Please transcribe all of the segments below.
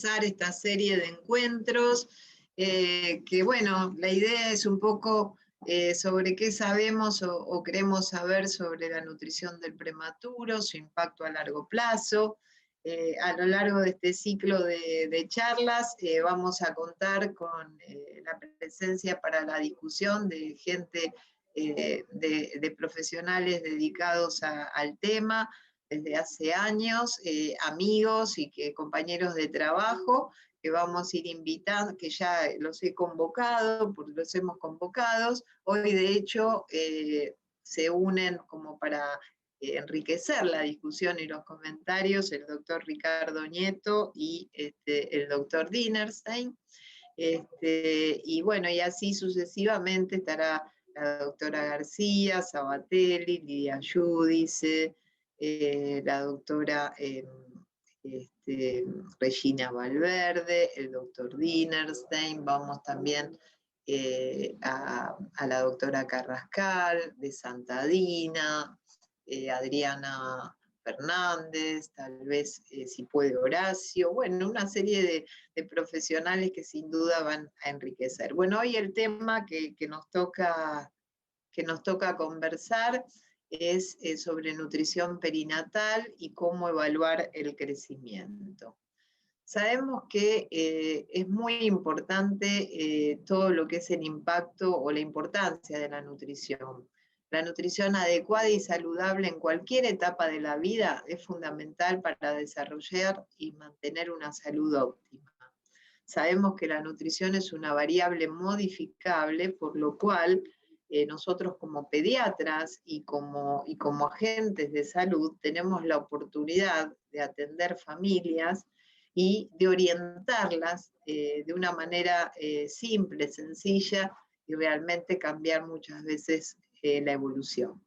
Esta serie de encuentros, que bueno, la idea es un poco sobre qué sabemos o queremos saber sobre la nutrición del prematuro, su impacto a largo plazo. A lo largo de este ciclo de charlas vamos a contar con la presencia para la discusión de gente, de profesionales dedicados al tema, desde hace años, amigos y compañeros de trabajo, que vamos a ir invitando, que ya los he convocado, porque los hemos convocado. Hoy, de hecho, se unen como para enriquecer la discusión y los comentarios el doctor Ricardo Nieto y el doctor Dinerstein. Y bueno, y así sucesivamente estará la doctora García, Sabatelli, Lidia Giudice, la doctora Regina Valverde, el doctor Dinerstein, vamos también a la doctora Carrascal, de Santadina, Adriana Fernández, tal vez si puede Horacio, bueno, una serie de profesionales que sin duda van a enriquecer. Bueno, hoy el tema que nos toca conversar es sobre nutrición perinatal y cómo evaluar el crecimiento. Sabemos que es muy importante todo lo que es el impacto o la importancia de la nutrición. La nutrición adecuada y saludable en cualquier etapa de la vida es fundamental para desarrollar y mantener una salud óptima. Sabemos que la nutrición es una variable modificable, por lo cual nosotros como pediatras y como agentes de salud tenemos la oportunidad de atender familias y de orientarlas de una manera simple, sencilla y realmente cambiar muchas veces la evolución.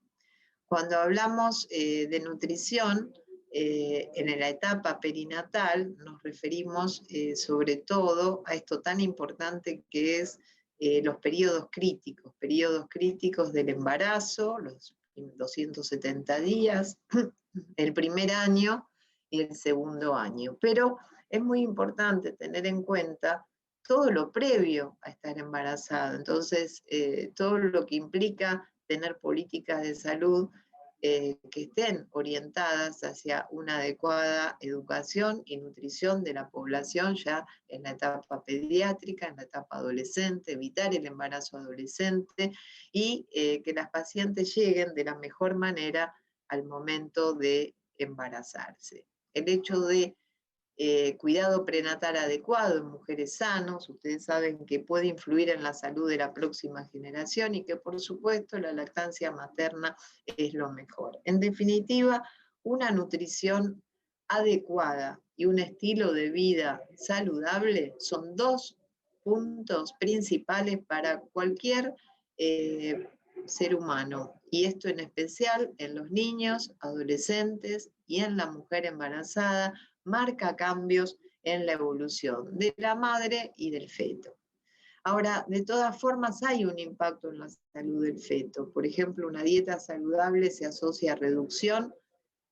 Cuando hablamos de nutrición, en la etapa perinatal nos referimos sobre todo a esto tan importante que es los periodos críticos del embarazo, los 270 días, el primer año y el segundo año. Pero es muy importante tener en cuenta todo lo previo a estar embarazada, entonces todo lo que implica tener políticas de salud que estén orientadas hacia una adecuada educación y nutrición de la población ya en la etapa pediátrica, en la etapa adolescente, evitar el embarazo adolescente y que las pacientes lleguen de la mejor manera al momento de embarazarse. El hecho de cuidado prenatal adecuado en mujeres sanos, ustedes saben que puede influir en la salud de la próxima generación y que por supuesto la lactancia materna es lo mejor. En definitiva, una nutrición adecuada y un estilo de vida saludable son dos puntos principales para cualquier ser humano, y esto en especial en los niños, adolescentes y en la mujer embarazada, marca cambios en la evolución de la madre y del feto. Ahora, de todas formas, hay un impacto en la salud del feto. Por ejemplo, una dieta saludable se asocia a reducción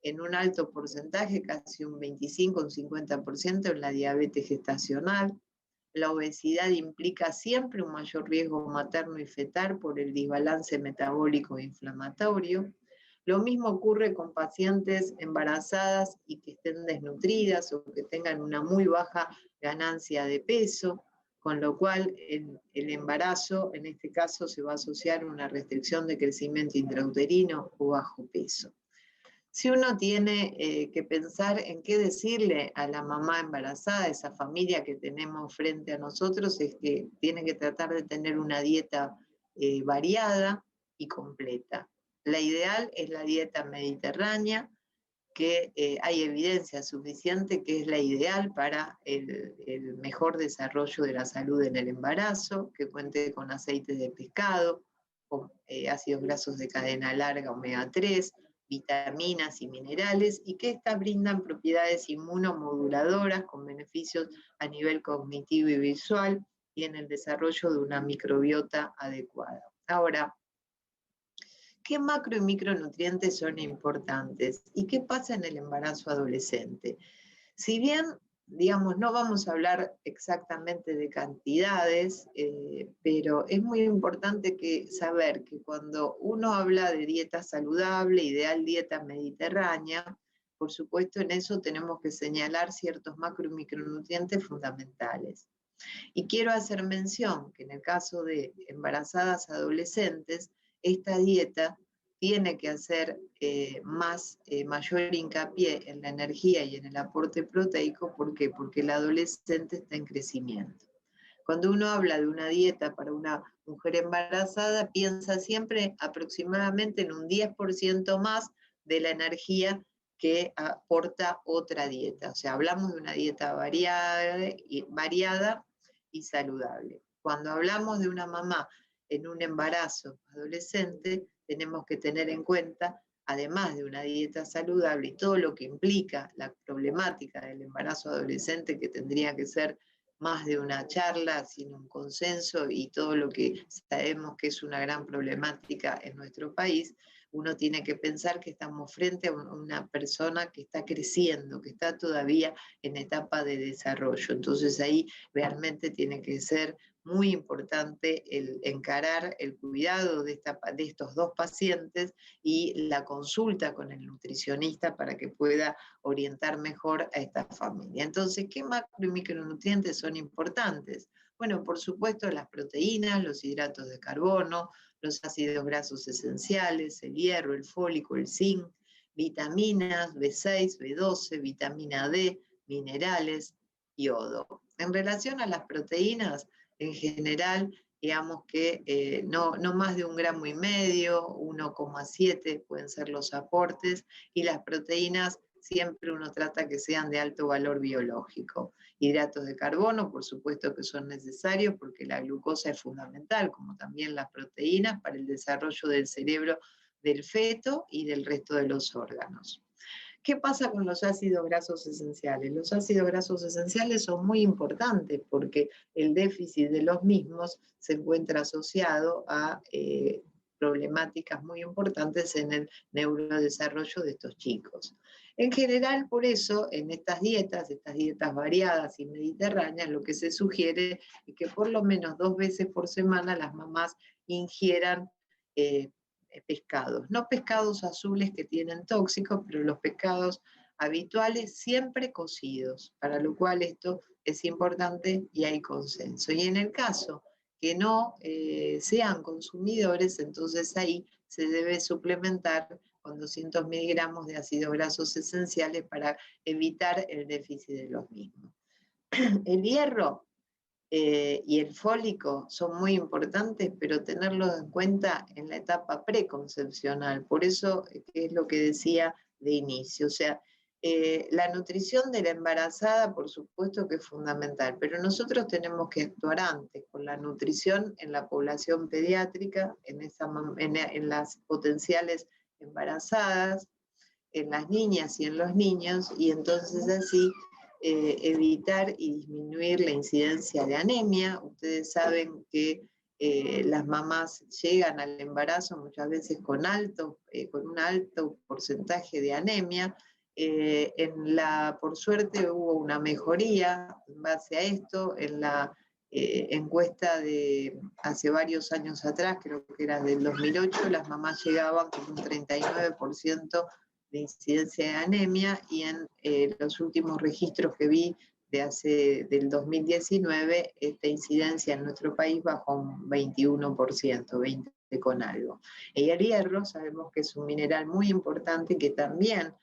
en un alto porcentaje, casi un 25, un 50% en la diabetes gestacional. La obesidad implica siempre un mayor riesgo materno y fetal por el desbalance metabólico e inflamatorio. Lo mismo ocurre con pacientes embarazadas y que estén desnutridas o que tengan una muy baja ganancia de peso, con lo cual el embarazo, en este caso, se va a asociar a una restricción de crecimiento intrauterino o bajo peso. Si uno tiene que pensar en qué decirle a la mamá embarazada, esa familia que tenemos frente a nosotros, es que tiene que tratar de tener una dieta variada y completa. La ideal es la dieta mediterránea, que hay evidencia suficiente que es la ideal para el mejor desarrollo de la salud en el embarazo, que cuente con aceites de pescado, con ácidos grasos de cadena larga, omega 3, vitaminas y minerales, y que estas brindan propiedades inmunomoduladoras con beneficios a nivel cognitivo y visual y en el desarrollo de una microbiota adecuada. Ahora, ¿qué macro y micronutrientes son importantes? ¿Y qué pasa en el embarazo adolescente? Si bien digamos, no vamos a hablar exactamente de cantidades, pero es muy importante saber que cuando uno habla de dieta saludable, ideal dieta mediterránea, por supuesto en eso tenemos que señalar ciertos macro y micronutrientes fundamentales. Y quiero hacer mención que en el caso de embarazadas adolescentes, esta dieta tiene que hacer mayor hincapié en la energía y en el aporte proteico. ¿Por qué? Porque el adolescente está en crecimiento. Cuando uno habla de una dieta para una mujer embarazada, piensa siempre aproximadamente en un 10% más de la energía que aporta otra dieta. O sea, hablamos de una dieta variada y saludable. Cuando hablamos de una mamá en un embarazo adolescente, tenemos que tener en cuenta, además de una dieta saludable y todo lo que implica la problemática del embarazo adolescente, que tendría que ser más de una charla, sino un consenso, y todo lo que sabemos que es una gran problemática en nuestro país, uno tiene que pensar que estamos frente a una persona que está creciendo, que está todavía en etapa de desarrollo. Entonces ahí realmente tiene que ser muy importante el encarar el cuidado de estos dos pacientes y la consulta con el nutricionista para que pueda orientar mejor a esta familia. Entonces, ¿qué macro y micronutrientes son importantes? Bueno, por supuesto, las proteínas, los hidratos de carbono, los ácidos grasos esenciales, el hierro, el fólico, el zinc, vitaminas, B6, B12, vitamina D, minerales, yodo. En relación a las proteínas, en general, digamos que no más de 1,5 gramos, 1,7 pueden ser los aportes, y las proteínas siempre uno trata que sean de alto valor biológico. Hidratos de carbono, por supuesto que son necesarios porque la glucosa es fundamental, como también las proteínas, para el desarrollo del cerebro del feto y del resto de los órganos. ¿Qué pasa con los ácidos grasos esenciales? Los ácidos grasos esenciales son muy importantes porque el déficit de los mismos se encuentra asociado a problemáticas muy importantes en el neurodesarrollo de estos chicos. En general, por eso, en estas dietas variadas y mediterráneas, lo que se sugiere es que por lo menos 2 veces por semana las mamás ingieran pescados. No pescados azules que tienen tóxicos, pero los pescados habituales siempre cocidos, para lo cual esto es importante y hay consenso. Y en el caso que no sean consumidores, entonces ahí se debe suplementar con 200 miligramos de ácidos grasos esenciales para evitar el déficit de los mismos. El hierro y el fólico son muy importantes, pero tenerlos en cuenta en la etapa preconcepcional. Por eso es lo que decía de inicio. O sea, la nutrición de la embarazada, por supuesto que es fundamental, pero nosotros tenemos que actuar antes con la nutrición en la población pediátrica, en las potenciales embarazadas, en las niñas y en los niños, y entonces así evitar y disminuir la incidencia de anemia. Ustedes saben que las mamás llegan al embarazo muchas veces con un alto porcentaje de anemia. Por suerte hubo una mejoría en base a esto en la encuesta de hace varios años atrás, creo que era del 2008, las mamás llegaban con un 39% de incidencia de anemia, y en los últimos registros que vi del 2019, esta incidencia en nuestro país bajó un 21%, 20 con algo. Y el hierro sabemos que es un mineral muy importante que también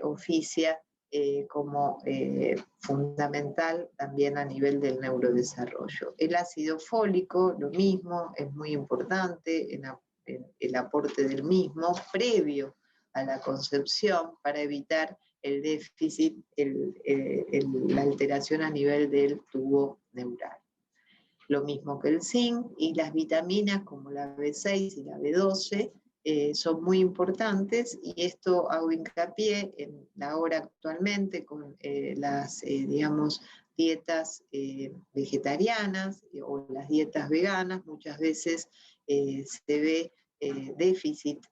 oficia como fundamental también a nivel del neurodesarrollo. El ácido fólico, lo mismo, es muy importante en el aporte del mismo previo a la concepción para evitar el déficit, la alteración a nivel del tubo neural. Lo mismo que el zinc, y las vitaminas como la B6 y la B12 son muy importantes, y esto hago hincapié en la hora actualmente con las, digamos, dietas vegetarianas o las dietas veganas. Muchas veces se ve déficit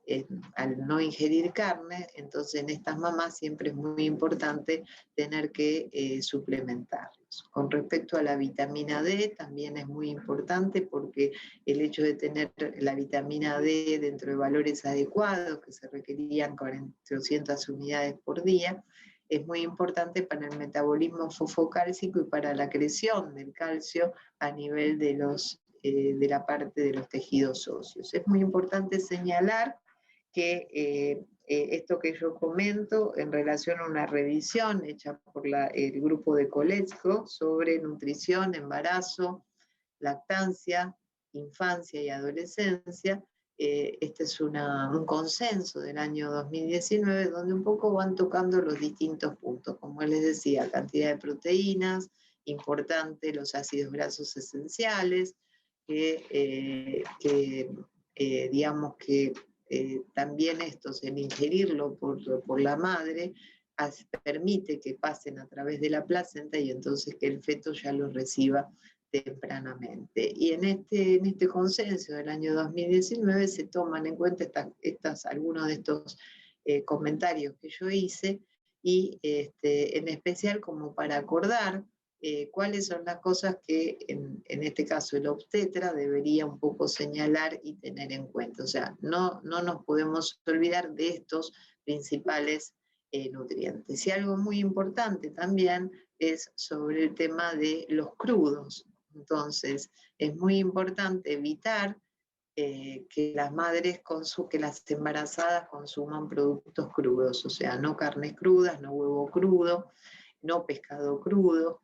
al no ingerir carne, entonces en estas mamás siempre es muy importante tener que suplementarlos. Con respecto a la vitamina D, también es muy importante porque el hecho de tener la vitamina D dentro de valores adecuados, que se requerían 400 unidades por día, es muy importante para el metabolismo fosfocálcico y para la acreción del calcio a nivel de la parte de los tejidos óseos. Es muy importante señalar que esto que yo comento en relación a una revisión hecha por el grupo de Koletzko sobre nutrición, embarazo, lactancia, infancia y adolescencia, este es un consenso del año 2019 donde un poco van tocando los distintos puntos, como les decía, cantidad de proteínas, importante los ácidos grasos esenciales, digamos que también estos, el ingerirlo por la madre, permite que pasen a través de la placenta y entonces que el feto ya los reciba tempranamente. Y en este consenso del año 2019 se toman en cuenta algunos de estos comentarios que yo hice y en especial como para acordar cuáles son las cosas que en este caso el obstetra debería un poco señalar y tener en cuenta. O sea, no nos podemos olvidar de estos principales nutrientes. Y algo muy importante también es sobre el tema de los crudos. Entonces, es muy importante evitar que las madres, que las embarazadas consuman productos crudos, o sea, no carnes crudas, no huevo crudo, no pescado crudo,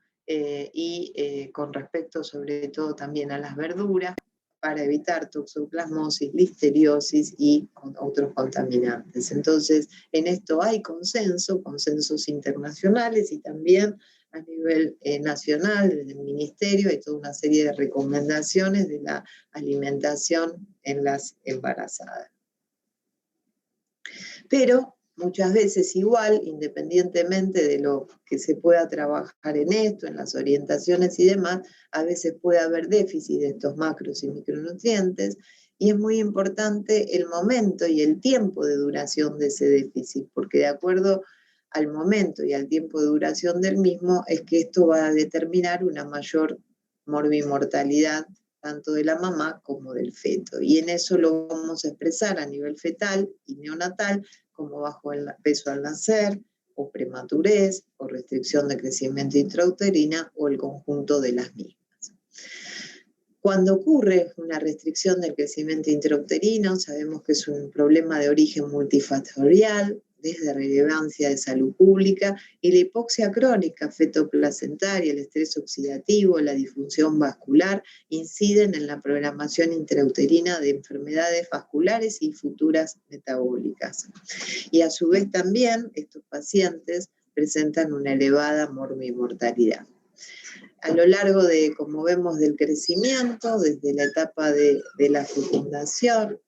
con respecto sobre todo también a las verduras, para evitar toxoplasmosis, listeriosis y otros contaminantes. Entonces, en esto hay consensos internacionales y también a nivel nacional, desde el Ministerio, hay toda una serie de recomendaciones de la alimentación en las embarazadas. Pero muchas veces igual, independientemente de lo que se pueda trabajar en esto, en las orientaciones y demás, a veces puede haber déficit de estos macros y micronutrientes, y es muy importante el momento y el tiempo de duración de ese déficit, porque de acuerdo al momento y al tiempo de duración del mismo, es que esto va a determinar una mayor morbimortalidad tanto de la mamá como del feto. Y en eso lo vamos a expresar a nivel fetal y neonatal, como bajo el peso al nacer, o prematurez, o restricción de crecimiento intrauterina, o el conjunto de las mismas. Cuando ocurre una restricción del crecimiento intrauterino, sabemos que es un problema de origen multifactorial, desde relevancia de salud pública, y la hipoxia crónica fetoplacentaria, el estrés oxidativo, la disfunción vascular, inciden en la programación intrauterina de enfermedades vasculares y futuras metabólicas. Y a su vez también estos pacientes presentan una elevada morbimortalidad. A lo largo de, como vemos, del crecimiento, desde la etapa de la fecundación,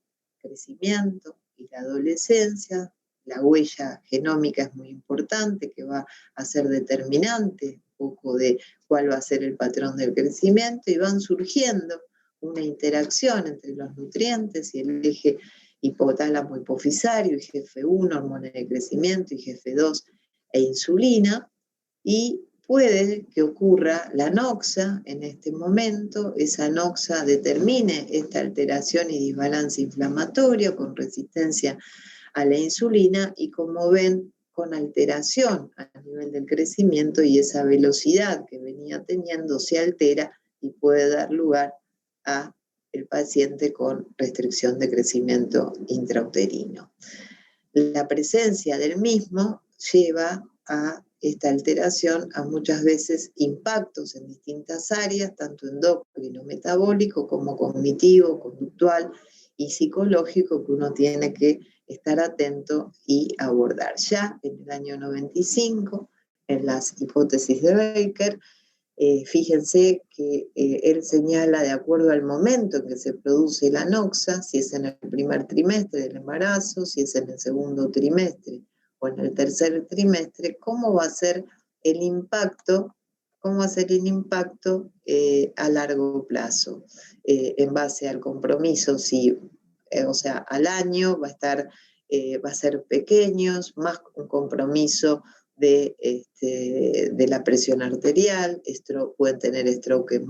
crecimiento y la adolescencia, la huella genómica es muy importante, que va a ser determinante un poco de cuál va a ser el patrón del crecimiento, y van surgiendo una interacción entre los nutrientes y el eje hipotálamo hipofisario, IGF-1, hormona de crecimiento, IGF-2 e insulina, y puede que ocurra la anoxia en este momento, esa anoxia determine esta alteración y desbalance inflamatorio con resistencia a la insulina y, como ven, con alteración a nivel del crecimiento, y esa velocidad que venía teniendo se altera y puede dar lugar a el paciente con restricción de crecimiento intrauterino. La presencia del mismo lleva a esta alteración a muchas veces impactos en distintas áreas, tanto endocrino, metabólico, como cognitivo, conductual y psicológico, que uno tiene que estar atento y abordar. Ya en el año 95, en las hipótesis de Baker, fíjense que él señala, de acuerdo al momento en que se produce la anoxia, si es en el primer trimestre del embarazo, si es en el segundo trimestre o en el tercer trimestre, cómo va a ser el impacto, a largo plazo, en base al compromiso, si o sea, al año va a ser pequeños, más un compromiso de la presión arterial, pueden tener stroke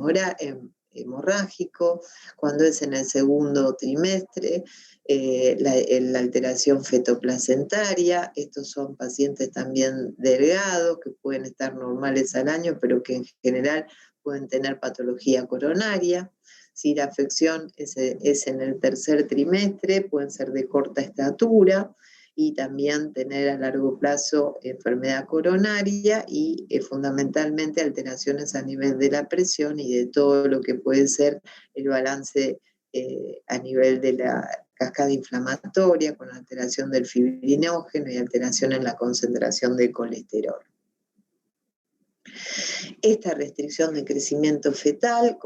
hemorrágico, cuando es en el segundo trimestre, la alteración fetoplacentaria. Estos son pacientes también delgados, que pueden estar normales al año, pero que en general pueden tener patología coronaria. Si la afección es en el tercer trimestre, pueden ser de corta estatura, y también tener a largo plazo enfermedad coronaria y fundamentalmente alteraciones a nivel de la presión y de todo lo que puede ser el balance a nivel de la cascada inflamatoria, con alteración del fibrinógeno y alteración en la concentración de colesterol. Esta restricción de crecimiento fetal,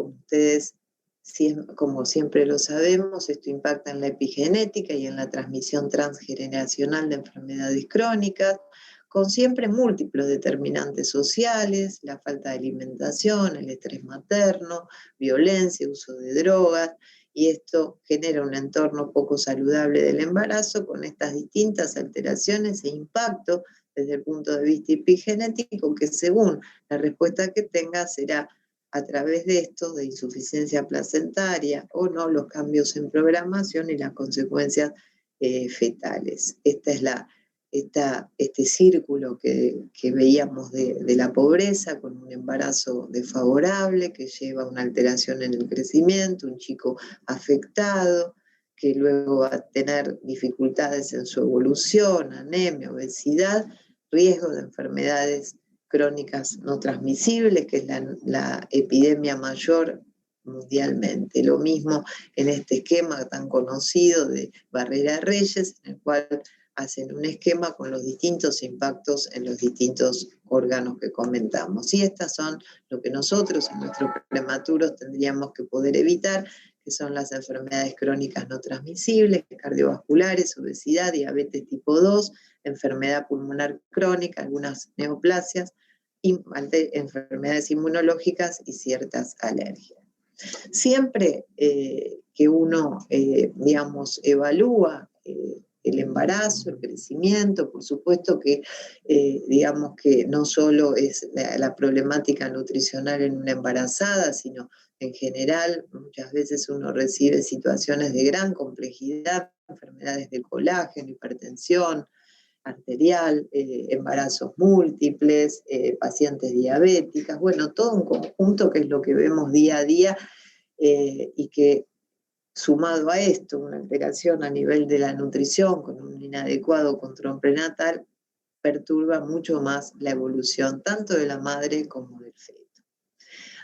como siempre lo sabemos, esto impacta en la epigenética y en la transmisión transgeneracional de enfermedades crónicas, con siempre múltiples determinantes sociales: la falta de alimentación, el estrés materno, violencia, uso de drogas, y esto genera un entorno poco saludable del embarazo, con estas distintas alteraciones e impactos desde el punto de vista epigenético, que según la respuesta que tenga será a través de esto, de insuficiencia placentaria o no, los cambios en programación y las consecuencias fetales. Este círculo que veíamos de la pobreza, con un embarazo desfavorable que lleva a una alteración en el crecimiento, un chico afectado, que luego va a tener dificultades en su evolución, anemia, obesidad, riesgo de enfermedades crónicas no transmisibles, que es la epidemia mayor mundialmente. Lo mismo en este esquema tan conocido de Barrera-Reyes, en el cual hacen un esquema con los distintos impactos en los distintos órganos que comentamos. Y estas son lo que nosotros en nuestros prematuros tendríamos que poder evitar, que son las enfermedades crónicas no transmisibles, cardiovasculares, obesidad, diabetes tipo 2, enfermedad pulmonar crónica, algunas neoplasias, enfermedades inmunológicas y ciertas alergias. Siempre que uno, evalúa el embarazo, el crecimiento, por supuesto que, digamos que no solo es la problemática nutricional en una embarazada, sino en general, muchas veces uno recibe situaciones de gran complejidad, enfermedades de colágeno, hipertensión arterial, embarazos múltiples, pacientes diabéticas, bueno, todo un conjunto que es lo que vemos día a día, y que, sumado a esto, una alteración a nivel de la nutrición con un inadecuado control prenatal, perturba mucho más la evolución tanto de la madre como del feto.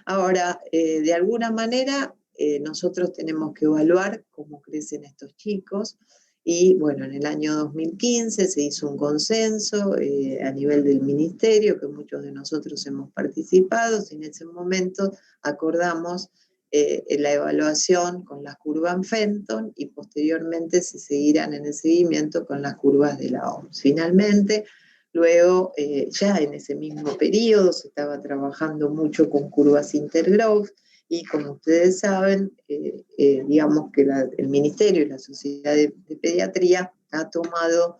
Ahora, de alguna manera, nosotros tenemos que evaluar cómo crecen estos chicos. Y bueno, en el año 2015 se hizo un consenso a nivel del ministerio, que muchos de nosotros hemos participado, y en ese momento acordamos la evaluación con las curvas Fenton, y posteriormente se seguirán en el seguimiento con las curvas de la OMS. Finalmente, luego, ya en ese mismo periodo, se estaba trabajando mucho con curvas Intergrowth, y como ustedes saben, digamos que el Ministerio y la Sociedad de Pediatría ha tomado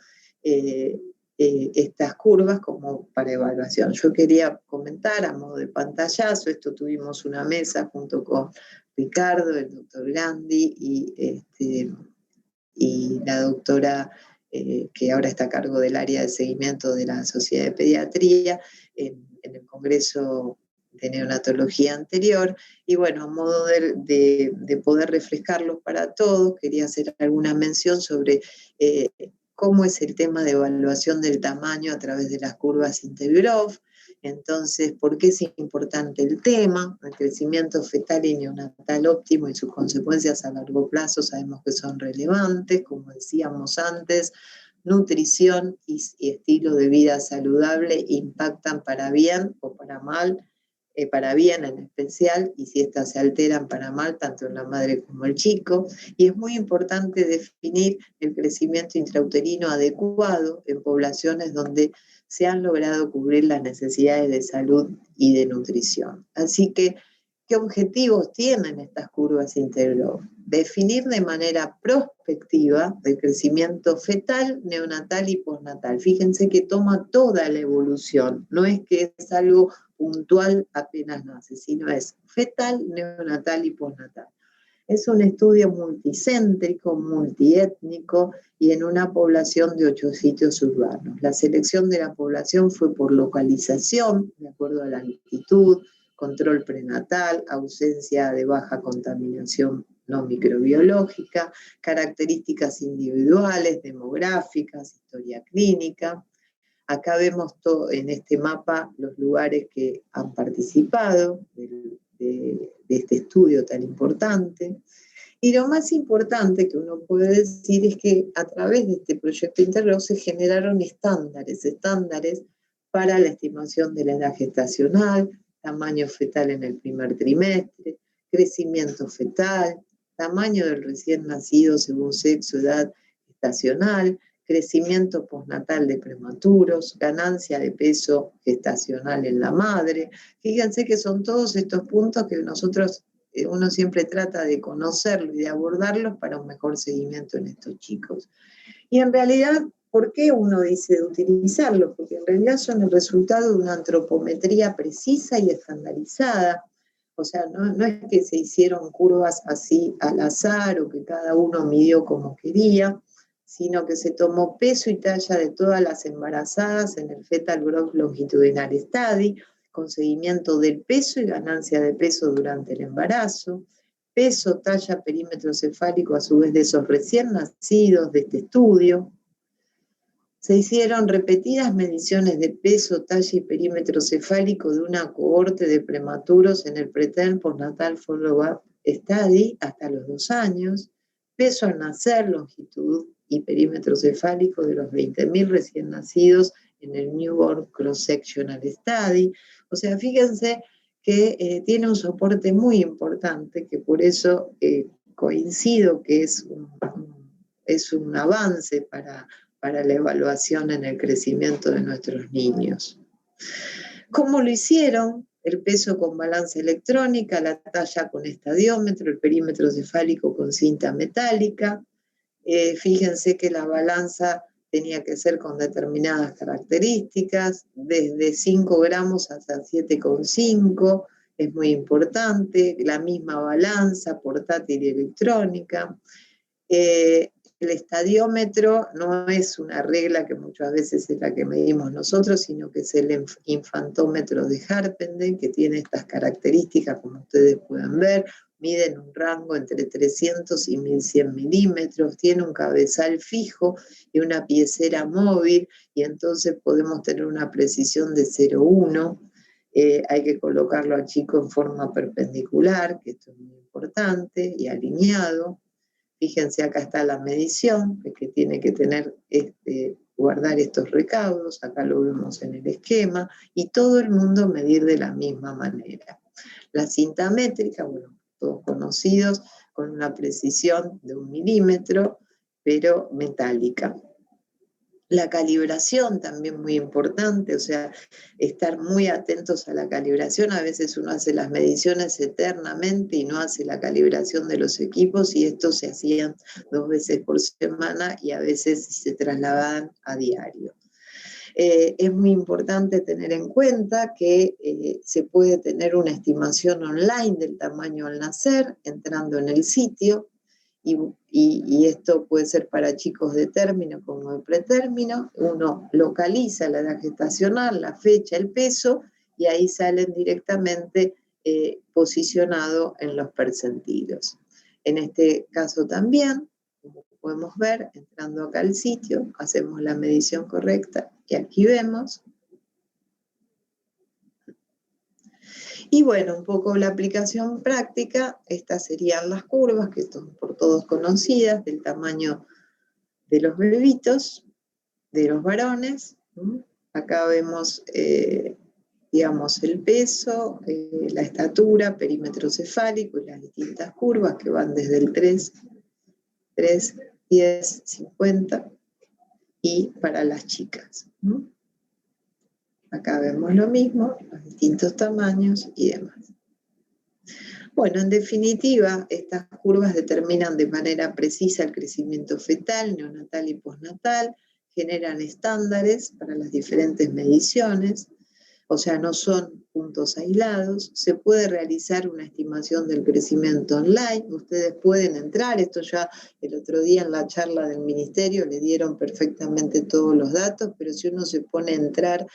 estas curvas como para evaluación. Yo quería comentar a modo de pantallazo, esto tuvimos una mesa junto con Ricardo, el doctor Gandhi y la doctora que ahora está a cargo del área de seguimiento de la Sociedad de Pediatría en el Congreso de Neonatología anterior. Y bueno, a modo de poder refrescarlos para todos, quería hacer alguna mención sobre cómo es el tema de evaluación del tamaño a través de las curvas Intergrowth. Entonces, ¿por qué es importante el tema? El crecimiento fetal y neonatal óptimo y sus consecuencias a largo plazo sabemos que son relevantes, como decíamos antes. Nutrición y estilo de vida saludable impactan para bien o para mal, para bien en especial, y si estas se alteran para mal, tanto en la madre como el chico. Y es muy importante definir el crecimiento intrauterino adecuado en poblaciones donde se han logrado cubrir las necesidades de salud y de nutrición. Así que ¿Qué objetivos tienen estas curvas Intergrowth? Definir de manera prospectiva el crecimiento fetal, neonatal y postnatal. Fíjense que toma toda la evolución, no es que es algo puntual apenas nace, sino es fetal, neonatal y postnatal. Es un estudio multicéntrico, multiétnico y en una población de 8 sitios urbanos. La selección de la población fue por localización, de acuerdo a la altitud, control prenatal, ausencia de baja contaminación no microbiológica, características individuales, demográficas, historia clínica. Acá vemos todo en este mapa los lugares que han participado de este estudio tan importante. Y lo más importante que uno puede decir es que a través de este proyecto Intergrowth se generaron estándares para la estimación de la edad gestacional, tamaño fetal en el primer trimestre, crecimiento fetal, tamaño del recién nacido según sexo, edad gestacional, crecimiento postnatal de prematuros, ganancia de peso gestacional en la madre. Fíjense que son todos estos puntos que uno siempre trata de conocerlos y de abordarlos para un mejor seguimiento en estos chicos. Y en realidad, ¿por qué uno dice de utilizarlos? Porque en realidad son el resultado de una antropometría precisa y estandarizada. O sea, no es que se hicieron curvas así al azar o que cada uno midió como quería, sino que se tomó peso y talla de todas las embarazadas en el Fetal Growth Longitudinal Study, con seguimiento del peso y ganancia de peso durante el embarazo, peso, talla, perímetro cefálico a su vez de esos recién nacidos de este estudio. Se hicieron repetidas mediciones de peso, talla y perímetro cefálico de una cohorte de prematuros en el Preterm Postnatal Follow-up Study hasta los 2 años, peso al nacer, longitud y perímetro cefálico de los 20.000 recién nacidos en el Newborn Cross-Sectional Study. O sea, fíjense que tiene un soporte muy importante, que por eso coincido que es un avance para la evaluación en el crecimiento de nuestros niños. ¿Cómo lo hicieron? El peso con balanza electrónica, la talla con estadiómetro, el perímetro cefálico con cinta metálica. Fíjense que la balanza tenía que ser con determinadas características, desde 5 gramos hasta 7,5, es muy importante, la misma balanza portátil y electrónica. El estadiómetro no es una regla que muchas veces es la que medimos nosotros, sino que es el infantómetro de Harpenden, que tiene estas características, como ustedes pueden ver, mide en un rango entre 300 y 1100 milímetros, tiene un cabezal fijo y una piecera móvil, y entonces podemos tener una precisión de 0,1. Hay que colocarlo al chico en forma perpendicular, que esto es muy importante, y alineado. Fíjense, acá está la medición, que tiene que tener, guardar estos recaudos, acá lo vemos en el esquema, y todo el mundo medir de la misma manera. La cinta métrica, bueno, todos conocidos, con una precisión de 1 milímetro, pero metálica. La calibración también muy importante, o sea, estar muy atentos a la calibración. A veces uno hace las mediciones eternamente y no hace la calibración de los equipos, y estos se hacían 2 veces por semana y a veces se trasladaban a diario. Es muy importante tener en cuenta que se puede tener una estimación online del tamaño al nacer entrando en el sitio, y esto puede ser para chicos de término como de pretérmino. Uno localiza la edad gestacional, la fecha, el peso, y ahí salen directamente posicionados en los percentilos. En este caso también, como podemos ver, entrando acá al sitio, hacemos la medición correcta y aquí vemos. Y bueno, un poco la aplicación práctica, estas serían las curvas que son por todos conocidas, del tamaño de los bebitos, de los varones. Acá vemos, digamos, el peso, la estatura, perímetro cefálico y las distintas curvas que van desde el 3, 10, 50 y para las chicas. Acá vemos lo mismo, los distintos tamaños y demás. Bueno, en definitiva, estas curvas determinan de manera precisa el crecimiento fetal, neonatal y postnatal, generan estándares para las diferentes mediciones, o sea, no son puntos aislados. Se puede realizar una estimación del crecimiento online. Ustedes pueden entrar, esto ya el otro día en la charla del ministerio le dieron perfectamente todos los datos, pero si uno se pone a entrar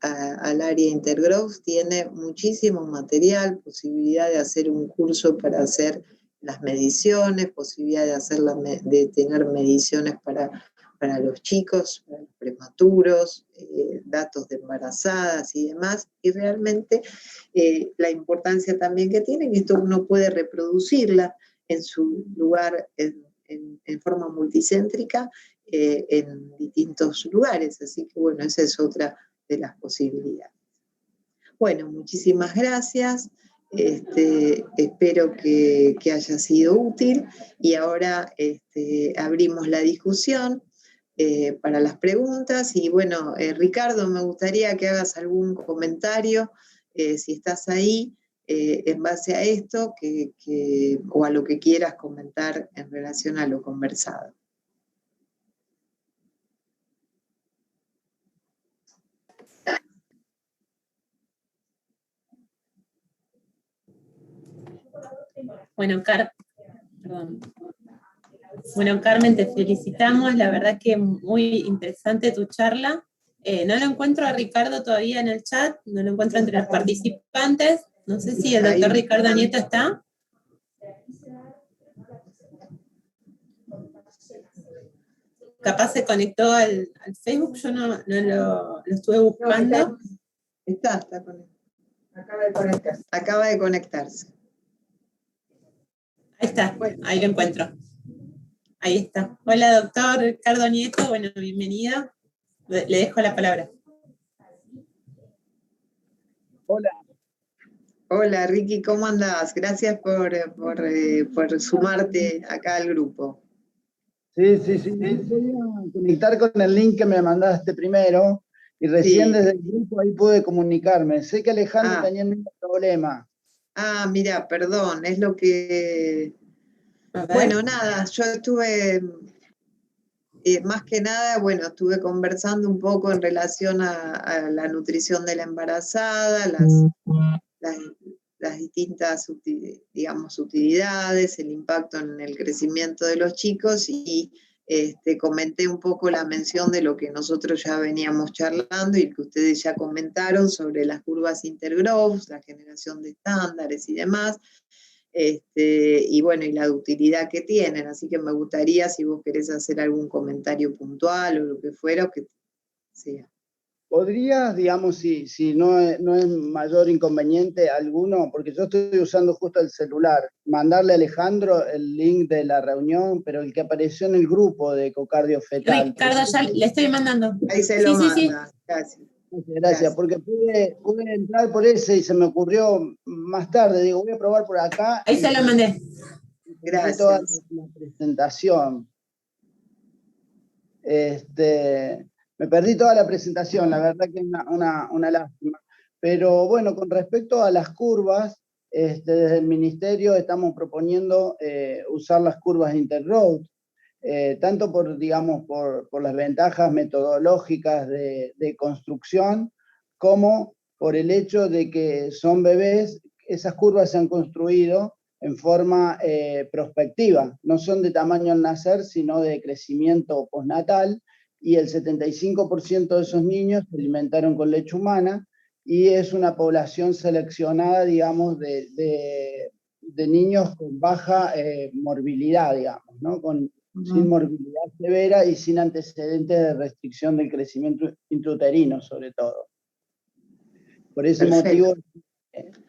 al área Intergrowth, tiene muchísimo material, posibilidad de hacer un curso para hacer las mediciones, posibilidad de tener mediciones para los chicos, para los prematuros, datos de embarazadas y demás, y realmente la importancia también que tiene, que esto uno puede reproducirla en su lugar en forma multicéntrica, en distintos lugares, así que bueno, esa es otra de las posibilidades. Bueno, muchísimas gracias. Espero que haya sido útil y ahora abrimos la discusión para las preguntas y bueno, Ricardo, me gustaría que hagas algún comentario, si estás ahí, en base a esto o a lo que quieras comentar en relación a lo conversado. Bueno, Carmen, te felicitamos, la verdad que muy interesante tu charla. No lo encuentro a Ricardo todavía en el chat, no lo encuentro entre los participantes. No sé si el doctor Ricardo Nieto está. Capaz se conectó al Facebook, yo no lo estuve buscando. Está conectado. Acaba de conectarse. Ahí está, ahí lo encuentro. Ahí está. Hola, doctor Ricardo Nieto, bueno, bienvenido. Le dejo la palabra. Hola. Hola, Ricky, ¿cómo andás? Gracias por sumarte acá al grupo. Sí. Voy a conectar con el link que me mandaste primero y recién desde el grupo ahí pude comunicarme. Sé que Alejandro tenía el mismo problema. Mira, perdón, es lo que... Bueno, nada, yo estuve... más que nada, bueno, estuve conversando un poco en relación a la nutrición de la embarazada, las distintas, digamos, utilidades, el impacto en el crecimiento de los chicos y comenté un poco la mención de lo que nosotros ya veníamos charlando y que ustedes ya comentaron sobre las curvas Intergrowth, la generación de estándares y demás. Y bueno, y la utilidad que tienen, así que me gustaría si vos querés hacer algún comentario puntual o lo que fuera, o que sea. ¿Podrías, digamos, si no es mayor inconveniente alguno, porque yo estoy usando justo el celular, mandarle a Alejandro el link de la reunión, pero el que apareció en el grupo de ecocardio fetal? Ricardo, ya le estoy mandando. Ahí se lo manda, sí. Gracias, porque pude entrar por ese y se me ocurrió más tarde, digo, voy a probar por acá. Ahí se lo mandé. Gracias. Toda la presentación. Me perdí toda la presentación, la verdad que es una lástima. Pero bueno, con respecto a las curvas, desde el Ministerio estamos proponiendo usar las curvas Intergrowth, tanto por las ventajas metodológicas de construcción, como por el hecho de que son bebés, esas curvas se han construido en forma prospectiva, no son de tamaño al nacer, sino de crecimiento postnatal, y el 75% de esos niños se alimentaron con leche humana, y es una población seleccionada, digamos, de niños con baja morbilidad, digamos, ¿no? Sin morbilidad severa y sin antecedentes de restricción del crecimiento intrauterino, sobre todo. Por ese motivo,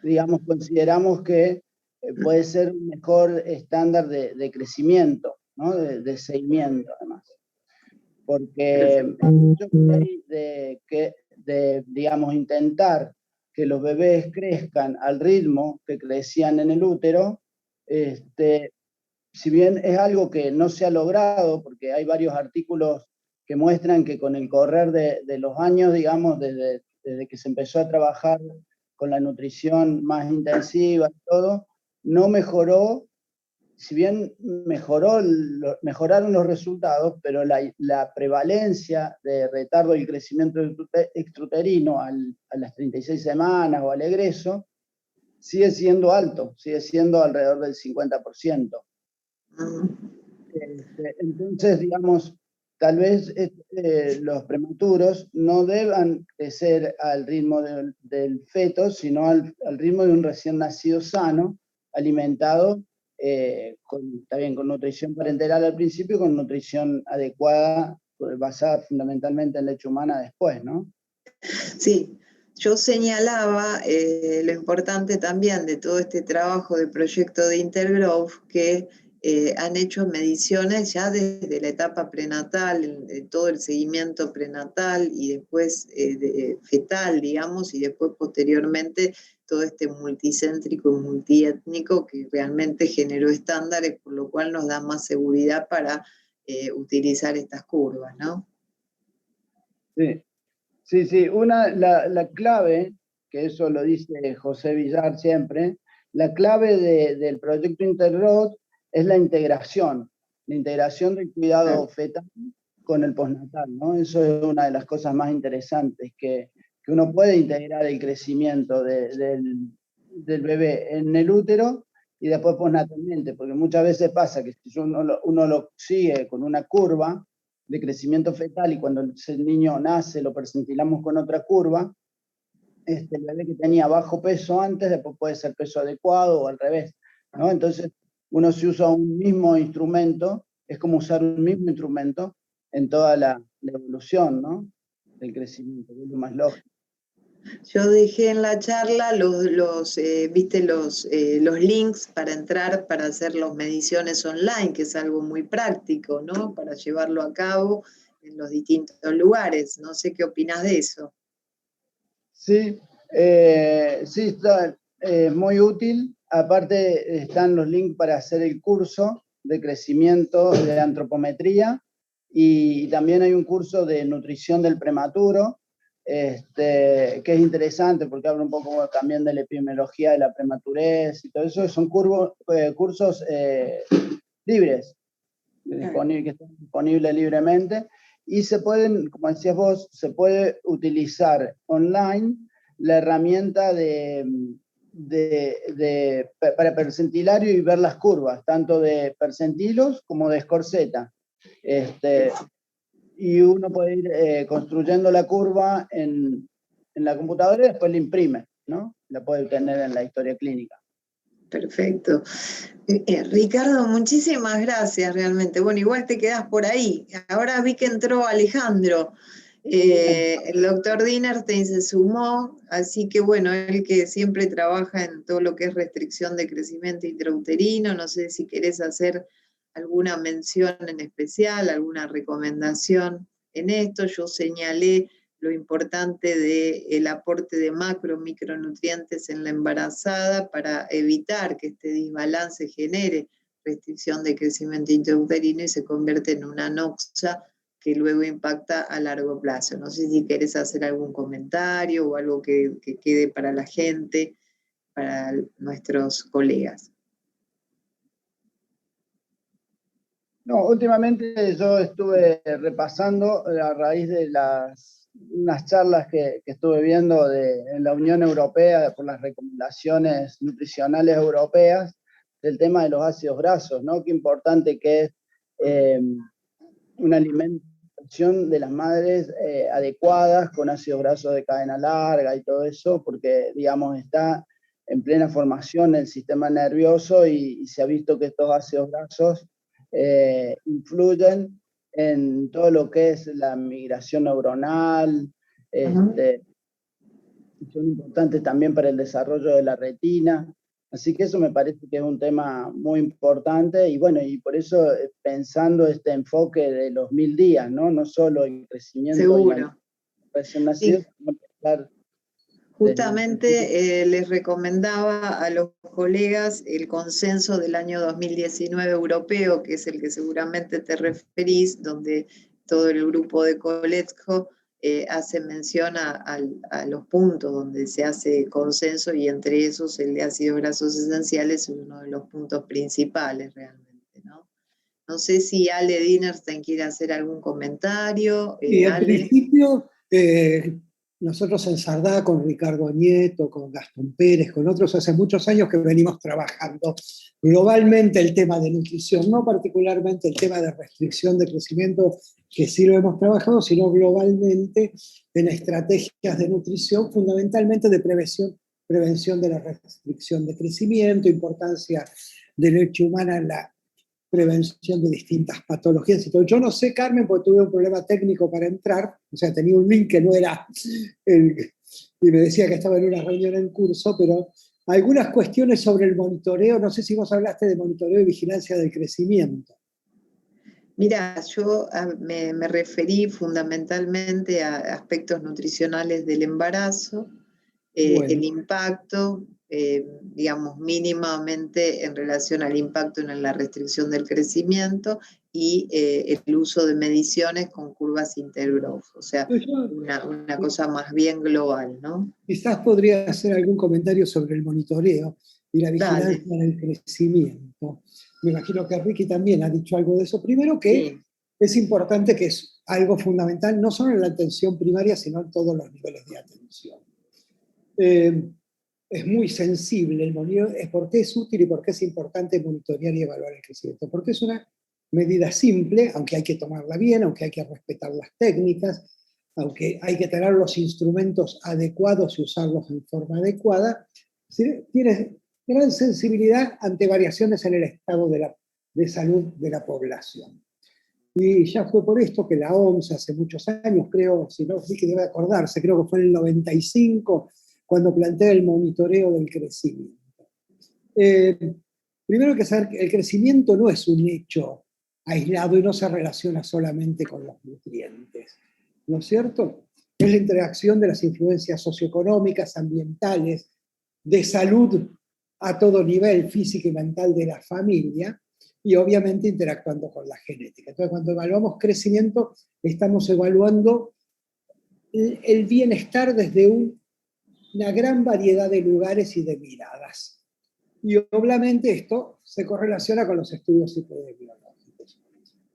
digamos, consideramos que puede ser un mejor estándar de crecimiento, ¿no? de seguimiento, además. Porque el hecho de, digamos, intentar que los bebés crezcan al ritmo que crecían en el útero, si bien es algo que no se ha logrado, porque hay varios artículos que muestran que con el correr de los años, digamos, desde que se empezó a trabajar con la nutrición más intensiva y todo, no mejoró, si bien mejoraron los resultados, pero la prevalencia de retardo del crecimiento extrauterino a las 36 semanas o al egreso sigue siendo alto, sigue siendo alrededor del 50%. Entonces, digamos, tal vez los prematuros no deban crecer al ritmo del feto, sino al ritmo de un recién nacido sano, alimentado también con nutrición parenteral al principio y con nutrición adecuada, basada fundamentalmente en leche humana después, ¿no? Sí, yo señalaba lo importante también de todo este trabajo de proyecto de Intergrowth, que han hecho mediciones ya desde la etapa prenatal, todo el seguimiento prenatal y después fetal, digamos, y después posteriormente todo este multicéntrico y multiétnico que realmente generó estándares, por lo cual nos da más seguridad para utilizar estas curvas, ¿no? Sí. Sí, la clave, que eso lo dice José Villar siempre, la clave del proyecto Intergrowth es la integración del cuidado fetal con el postnatal, ¿no? Eso es una de las cosas más interesantes, que uno puede integrar el crecimiento del bebé en el útero y después postnatalmente, porque muchas veces pasa que si uno lo sigue con una curva de crecimiento fetal y cuando el niño nace lo percentilamos con otra curva, el bebé que tenía bajo peso antes, después puede ser peso adecuado o al revés, ¿no? Entonces, uno se usa un mismo instrumento, es como usar un mismo instrumento en toda la evolución, ¿no? Del crecimiento, que es lo más lógico. Yo dejé en la charla viste los links para entrar, para hacer las mediciones online, que es algo muy práctico, ¿no? Para llevarlo a cabo en los distintos lugares. No sé qué opinas de eso. Sí, sí, está muy útil. Aparte están los links para hacer el curso de crecimiento de antropometría y también hay un curso de nutrición del prematuro, que es interesante porque habla un poco también de la epidemiología de la prematurez y todo eso. Son cursos libres, que están disponibles libremente. Y se pueden, como decías vos, se puede utilizar online la herramienta para percentilario y ver las curvas, tanto de percentilos como de Scorsetta. Y uno puede ir construyendo la curva en la computadora y después la imprime, ¿no? La puede tener en la historia clínica. Perfecto. Ricardo, muchísimas gracias realmente. Bueno, igual te quedás por ahí. Ahora vi que entró Alejandro. El doctor Dinerstein se sumó, así que bueno, él que siempre trabaja en todo lo que es restricción de crecimiento intrauterino, no sé si querés hacer alguna mención en especial, alguna recomendación en esto. Yo señalé lo importante del aporte de macro, micronutrientes en la embarazada para evitar que este desbalance genere restricción de crecimiento intrauterino y se convierte en una anoxia que luego impacta a largo plazo. No sé si querés hacer algún comentario o algo que quede para la gente, para nuestros colegas. No, últimamente yo estuve repasando a raíz de unas charlas que estuve viendo en la Unión Europea por las recomendaciones nutricionales europeas del tema de los ácidos grasos, ¿no? Qué importante que es una alimentación de las madres adecuadas con ácidos grasos de cadena larga y todo eso, porque, digamos, está en plena formación el sistema nervioso y se ha visto que estos ácidos grasos influyen en todo lo que es la migración neuronal, son importantes también para el desarrollo de la retina, así que eso me parece que es un tema muy importante y bueno, y por eso pensando este enfoque de los 1000 días, no solo el crecimiento Seguro. Recién nacido, sino pensar. Justamente les recomendaba a los colegas el consenso del año 2019 europeo, que es el que seguramente te referís, donde todo el grupo de Coletco hace mención a los puntos donde se hace consenso, y entre esos el de ácidos grasos esenciales es uno de los puntos principales realmente, ¿no? No sé si Ale Dinerstein quiere hacer algún comentario. Y en Ale. principio, nosotros en Sardá, con Ricardo Nieto, con Gastón Pérez, con otros, hace muchos años que venimos trabajando globalmente el tema de nutrición, no particularmente el tema de restricción de crecimiento, que sí lo hemos trabajado, sino globalmente en estrategias de nutrición, fundamentalmente de prevención de la restricción de crecimiento, importancia de leche humana en la prevención de distintas patologías y todo. Yo no sé, Carmen, porque tuve un problema técnico para entrar, o sea, tenía un link que no era y me decía que estaba en una reunión en curso, pero algunas cuestiones sobre el monitoreo, no sé si vos hablaste de monitoreo y vigilancia del crecimiento. Mira, yo me referí fundamentalmente a aspectos nutricionales del embarazo, Bueno. el impacto, digamos, mínimamente en relación al impacto en la restricción del crecimiento, y el uso de mediciones con curvas Intergrowth, o sea, una cosa más bien global, ¿no? Quizás podría hacer algún comentario sobre el monitoreo y la vigilancia del crecimiento. Me imagino que Ricky también ha dicho algo de eso. Primero que sí, es importante, que es algo fundamental, no solo en la atención primaria, sino en todos los niveles de atención. Es muy sensible el monitoreo. ¿Por qué es útil y por qué es importante monitorear y evaluar el crecimiento? Porque es una medida simple, aunque hay que tomarla bien, aunque hay que respetar las técnicas, aunque hay que tener los instrumentos adecuados y usarlos en forma adecuada. Tiene gran sensibilidad ante variaciones en el estado de salud de la población. Y ya fue por esto que la OMS hace muchos años, creo, si no, sí que debe acordarse, creo que fue en el 95, cuando plantea el monitoreo del crecimiento. Primero hay que saber que el crecimiento no es un hecho aislado y no se relaciona solamente con los nutrientes, ¿no es cierto? Es la interacción de las influencias socioeconómicas, ambientales, de salud a todo nivel, físico y mental de la familia, y obviamente interactuando con la genética. Entonces, cuando evaluamos crecimiento, estamos evaluando el bienestar desde una gran variedad de lugares y de miradas. Y obviamente esto se correlaciona con los estudios epidemiológicos.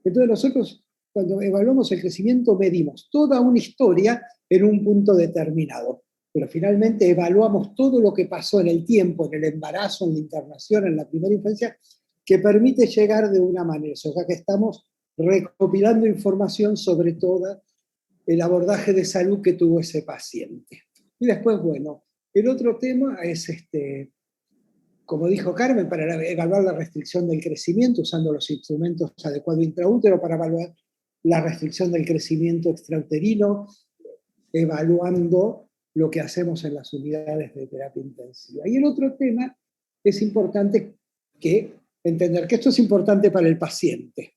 Entonces nosotros, cuando evaluamos el crecimiento, medimos toda una historia en un punto determinado, pero finalmente evaluamos todo lo que pasó en el tiempo, en el embarazo, en la internación, en la primera infancia, que permite llegar de una manera. O sea que estamos recopilando información sobre todo el abordaje de salud que tuvo ese paciente. Y después, bueno, el otro tema es, como dijo Carmen, para evaluar la restricción del crecimiento, usando los instrumentos adecuados intraútero para evaluar la restricción del crecimiento extrauterino, evaluando lo que hacemos en las unidades de terapia intensiva. Y el otro tema es importante entender que esto es importante para el paciente,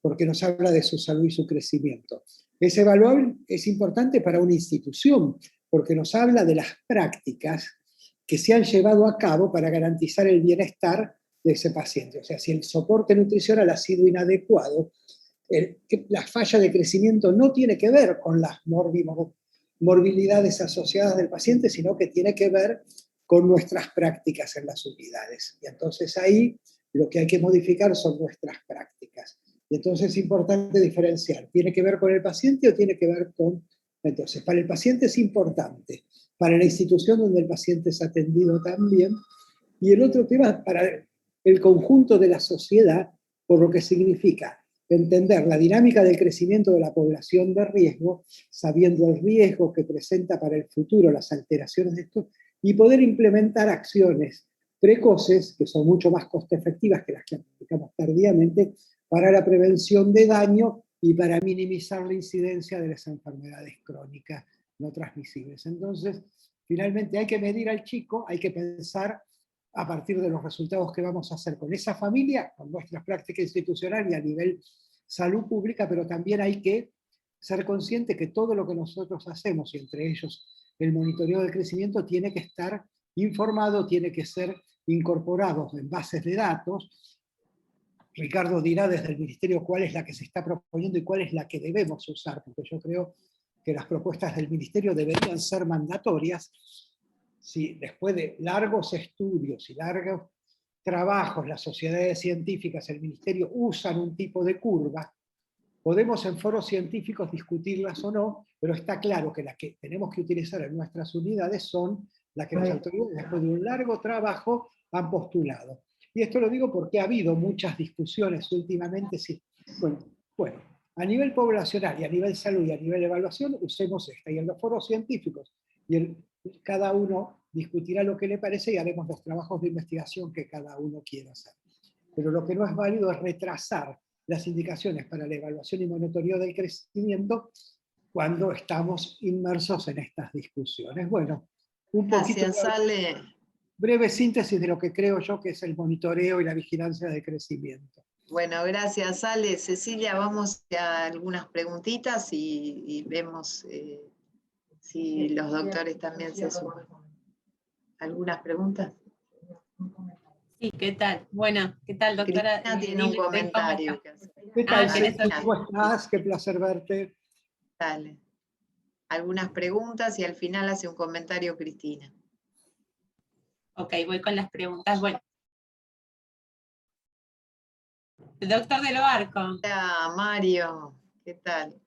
porque nos habla de su salud y su crecimiento. Es evaluable, es importante para una institución, porque nos habla de las prácticas que se han llevado a cabo para garantizar el bienestar de ese paciente. O sea, si el soporte nutricional ha sido inadecuado, la falla de crecimiento no tiene que ver con las morbilidades asociadas del paciente, sino que tiene que ver con nuestras prácticas en las unidades. Y entonces ahí lo que hay que modificar son nuestras prácticas. Y entonces es importante diferenciar, ¿tiene que ver con el paciente o tiene que ver con...? Entonces, para el paciente es importante, para la institución donde el paciente es atendido también, y el otro tema para el conjunto de la sociedad, por lo que significa entender la dinámica del crecimiento de la población de riesgo, sabiendo el riesgo que presenta para el futuro las alteraciones de esto, y poder implementar acciones precoces, que son mucho más costo efectivas que las que aplicamos tardíamente, para la prevención de daño y para minimizar la incidencia de las enfermedades crónicas no transmisibles. Entonces, finalmente hay que medir al chico, hay que pensar a partir de los resultados que vamos a hacer con esa familia, con nuestra práctica institucional y a nivel salud pública, pero también hay que ser consciente que todo lo que nosotros hacemos, y entre ellos el monitoreo del crecimiento, tiene que estar informado, tiene que ser incorporado en bases de datos. Ricardo dirá desde el Ministerio cuál es la que se está proponiendo y cuál es la que debemos usar, porque yo creo que las propuestas del Ministerio deberían ser mandatorias, si después de largos estudios y largos trabajos, las sociedades científicas, el Ministerio usan un tipo de curva, podemos en foros científicos discutirlas o no, pero está claro que las que tenemos que utilizar en nuestras unidades son las que las autoridades, después de un largo trabajo, han postulado. Y esto lo digo porque ha habido muchas discusiones últimamente. Bueno, a nivel poblacional y a nivel salud y a nivel evaluación, usemos esta. Y en los foros científicos, cada uno discutirá lo que le parece y haremos los trabajos de investigación que cada uno quiera hacer. Pero lo que no es válido es retrasar las indicaciones para la evaluación y monitoreo del crecimiento cuando estamos inmersos en estas discusiones. Bueno, un poquito Gracias, Ale. breve síntesis de lo que creo yo que es el monitoreo y la vigilancia del crecimiento. Bueno, gracias, Ale. Cecilia, vamos a algunas preguntitas y vemos si los doctores también se suman. ¿Algunas preguntas? Sí, ¿qué tal? Bueno, ¿qué tal, doctora? Cristina tiene un comentario que hacer. ¿Qué tal, Cristina? ¿Cómo estás? Qué placer verte. Dale. Algunas preguntas y al final hace un comentario Cristina. Ok, voy con las preguntas. Bueno. El doctor de lo Barco. Hola, Mario. ¿Qué tal?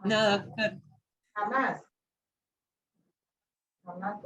No, doctor. Jamás. Jamás.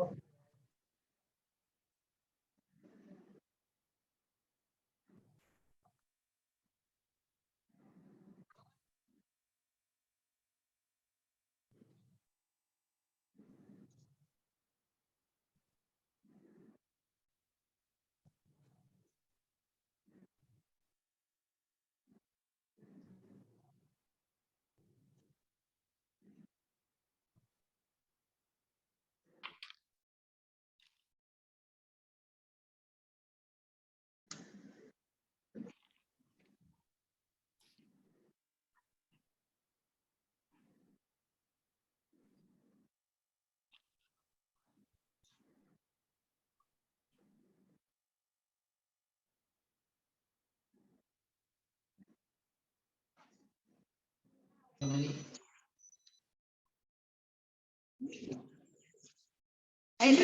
Hay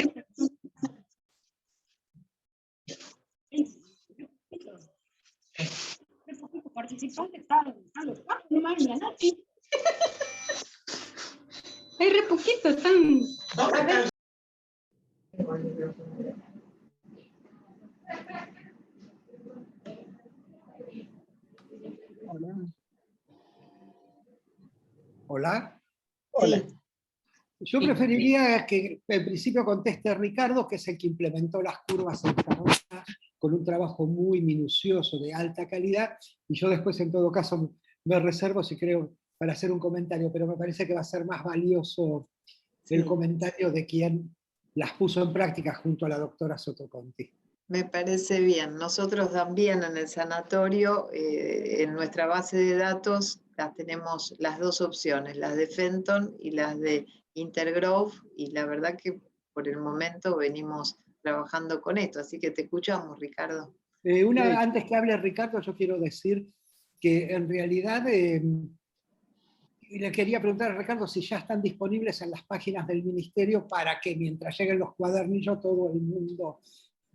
re poquito, están. Hola. Hola. Hola. Yo preferiría que en principio conteste Ricardo, que es el que implementó las curvas en esta nota, con un trabajo muy minucioso, de alta calidad, y yo después en todo caso me reservo si creo para hacer un comentario, pero me parece que va a ser más valioso el comentario de quien las puso en práctica junto a la doctora Sotoconti. Me parece bien. Nosotros también en el sanatorio, en nuestra base de datos, las tenemos las dos opciones, las de Fenton y las de Intergrowth, y la verdad que por el momento venimos trabajando con esto, así que te escuchamos, Ricardo. Antes que hable Ricardo, yo quiero decir que en realidad le quería preguntar a Ricardo si ya están disponibles en las páginas del Ministerio para que mientras lleguen los cuadernillos todo el mundo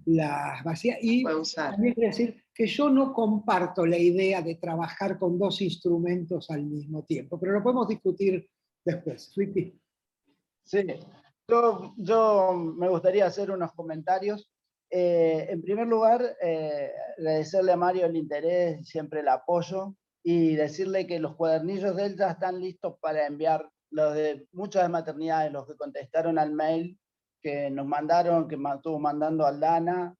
las vacía. Y también quiero decir que yo no comparto la idea de trabajar con dos instrumentos al mismo tiempo, pero lo podemos discutir después. Ricky. Sí, yo me gustaría hacer unos comentarios. En primer lugar, agradecerle a Mario el interés y siempre el apoyo, y decirle que los cuadernillos de él ya están listos para enviar, los de muchas maternidades, los que contestaron al mail que nos mandaron, que estuvo mandando Aldana,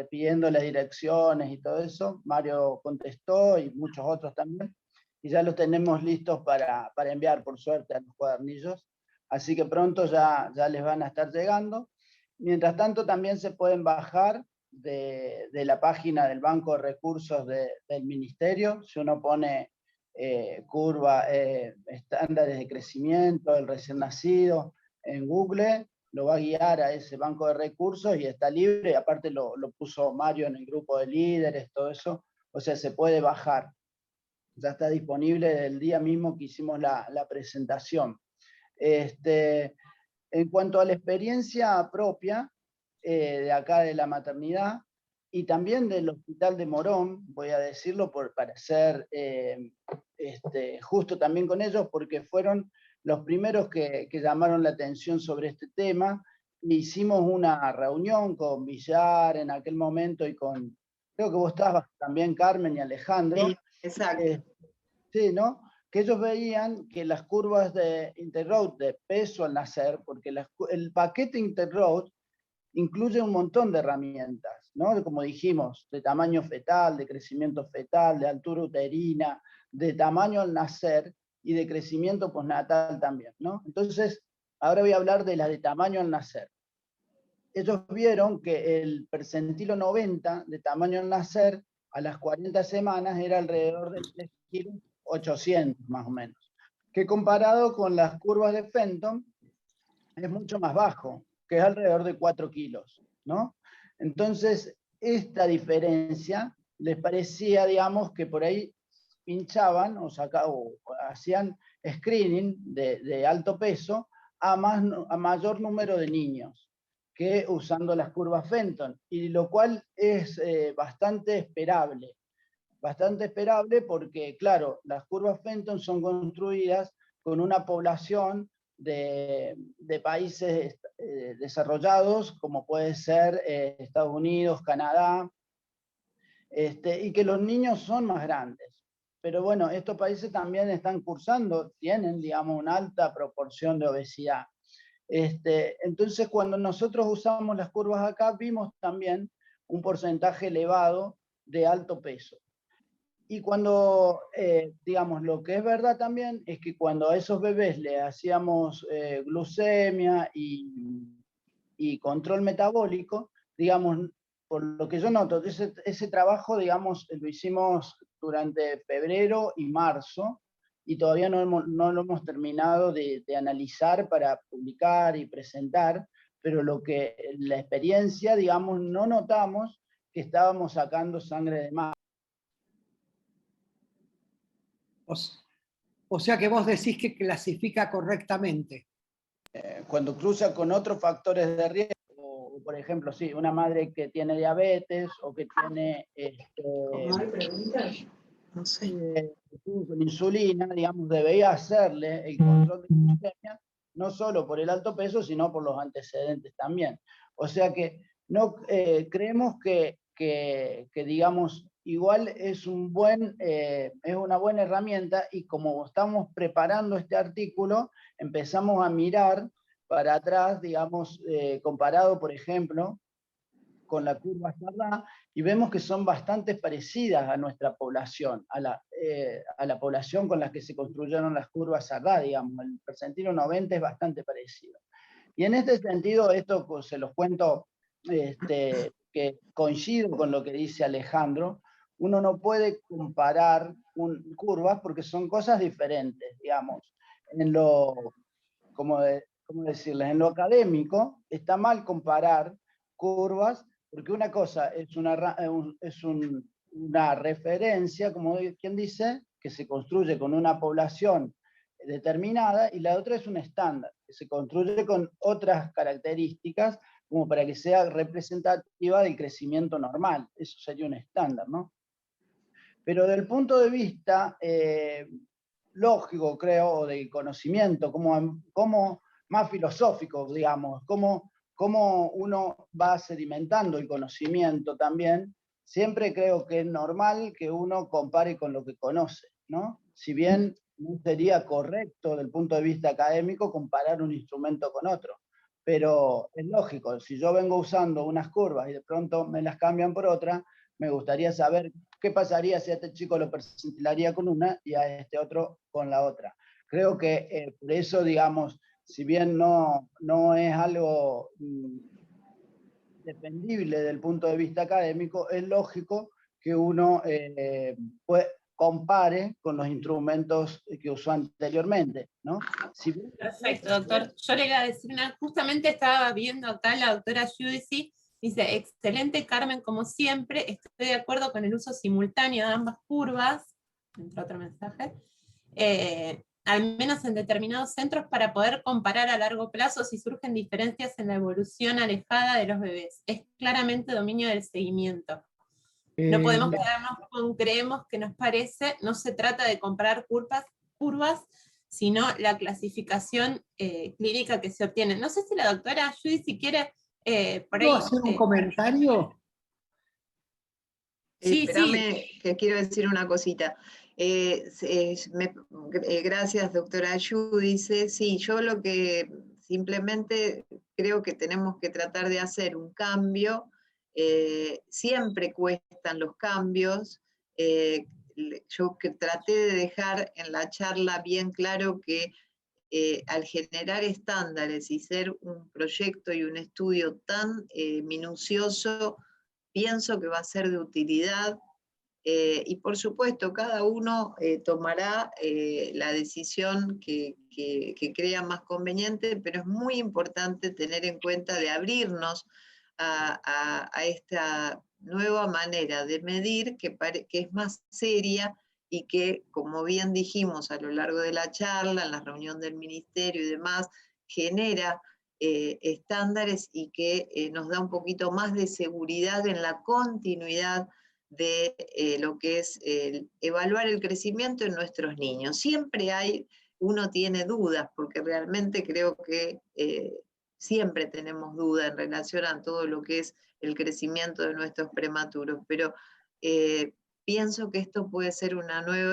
pidiendo las direcciones y todo eso. Mario contestó y muchos otros también, y ya los tenemos listos para enviar, por suerte, a los cuadernillos. Así que pronto ya les van a estar llegando. Mientras tanto, también se pueden bajar de la página del Banco de Recursos del Ministerio. Si uno pone curva, estándares de crecimiento del recién nacido en Google, lo va a guiar a ese banco de recursos y está libre, aparte lo puso Mario en el grupo de líderes, todo eso, o sea, se puede bajar. Ya está disponible el día mismo que hicimos la presentación. En cuanto a la experiencia propia de acá de la maternidad y también del Hospital de Morón, voy a decirlo para ser justo también con ellos, porque fueron los primeros que llamaron la atención sobre este tema. Hicimos una reunión con Villar en aquel momento y con, creo que vos estabas también, Carmen y Alejandro. Sí, exacto. Sí, ¿no? Que ellos veían que las curvas de Interroad de peso al nacer, porque el paquete Interroad incluye un montón de herramientas, ¿no? Como dijimos, de tamaño fetal, de crecimiento fetal, de altura uterina, de tamaño al nacer y de crecimiento postnatal también, ¿no? Entonces, ahora voy a hablar de la de tamaño al nacer. Ellos vieron que el percentilo 90 de tamaño al nacer a las 40 semanas era alrededor de 3 kilos 800 más o menos, que comparado con las curvas de Fenton es mucho más bajo, que es alrededor de 4 kilos, ¿no? Entonces, esta diferencia les parecía, digamos, que por ahí pinchaban o hacían screening de alto peso a mayor número de niños que usando las curvas Fenton, y lo cual es bastante esperable porque, claro, las curvas Fenton son construidas con una población de países desarrollados, como puede ser Estados Unidos, Canadá, y que los niños son más grandes. Pero bueno, estos países también tienen, digamos, una alta proporción de obesidad. Entonces, cuando nosotros usamos las curvas acá, vimos también un porcentaje elevado de alto peso. Y cuando, digamos, lo que es verdad también es que cuando a esos bebés le hacíamos glucemia y control metabólico, digamos, por lo que yo noto, ese trabajo, digamos, lo hicimos durante febrero y marzo, y todavía no lo hemos terminado de analizar para publicar y presentar, pero la experiencia, digamos, no notamos que estábamos sacando sangre de madre. O sea que vos decís que clasifica correctamente. Cuando cruza con otros factores de riesgo, o por ejemplo, sí, una madre que tiene diabetes o que tiene ¿Cómo hay preguntas? No sé. con insulina, digamos, debería hacerle el control de glucemia, no solo por el alto peso, sino por los antecedentes también. O sea que no creemos que digamos, igual es una buena herramienta, y como estamos preparando este artículo, empezamos a mirar para atrás, digamos, comparado, por ejemplo, con la curva Sardá, y vemos que son bastante parecidas a nuestra población, a la población con la que se construyeron las curvas Sardá, digamos, el percentilo 90 es bastante parecido. Y en este sentido, esto pues, se los cuento, que coincido con lo que dice Alejandro, uno no puede comparar curvas porque son cosas diferentes, digamos. ¿Cómo decirles? En lo académico está mal comparar curvas, porque una cosa es una referencia, como quien dice, que se construye con una población determinada, y la otra es un estándar, que se construye con otras características, como para que sea representativa del crecimiento normal. Eso sería un estándar, ¿no? Pero del punto de vista lógico, creo, o del conocimiento, como más filosófico, digamos, cómo uno va sedimentando el conocimiento también, siempre creo que es normal que uno compare con lo que conoce, ¿no? Si bien no sería correcto desde el punto de vista académico comparar un instrumento con otro, pero es lógico, si yo vengo usando unas curvas y de pronto me las cambian por otra, me gustaría saber qué pasaría si a este chico lo percentilaría con una y a este otro con la otra. Creo que por eso, digamos, si bien no es algo defendible desde el punto de vista académico, es lógico que uno compare con los instrumentos que usó anteriormente, ¿no? Perfecto, doctor. Yo le iba a decir justamente estaba viendo acá la doctora Giudici, dice, excelente Carmen, como siempre, estoy de acuerdo con el uso simultáneo de ambas curvas, entró otro mensaje, al menos en determinados centros para poder comparar a largo plazo si surgen diferencias en la evolución alejada de los bebés. Es claramente dominio del seguimiento. No podemos quedarnos con creemos que nos parece, no se trata de comparar curvas, sino la clasificación clínica que se obtiene. No sé si la doctora Judy, si quiere, por ahí... ¿Puedo hacer un comentario? Sí, espérame, sí. que quiero decir una cosita. Gracias, doctora Judice. Sí, yo lo que simplemente creo que tenemos que tratar de hacer un cambio. Siempre cuestan los cambios. Yo que traté de dejar en la charla bien claro que al generar estándares y ser un proyecto y un estudio tan minucioso, pienso que va a ser de utilidad. Y por supuesto, cada uno tomará la decisión que crea más conveniente, pero es muy importante tener en cuenta de abrirnos a esta nueva manera de medir que es más seria y que, como bien dijimos a lo largo de la charla, en la reunión del ministerio y demás, genera estándares y que nos da un poquito más de seguridad en la continuidad de lo que es evaluar el crecimiento en nuestros niños. Siempre uno tiene dudas, porque realmente creo que siempre tenemos dudas en relación a todo lo que es el crecimiento de nuestros prematuros, pero pienso que esto puede ser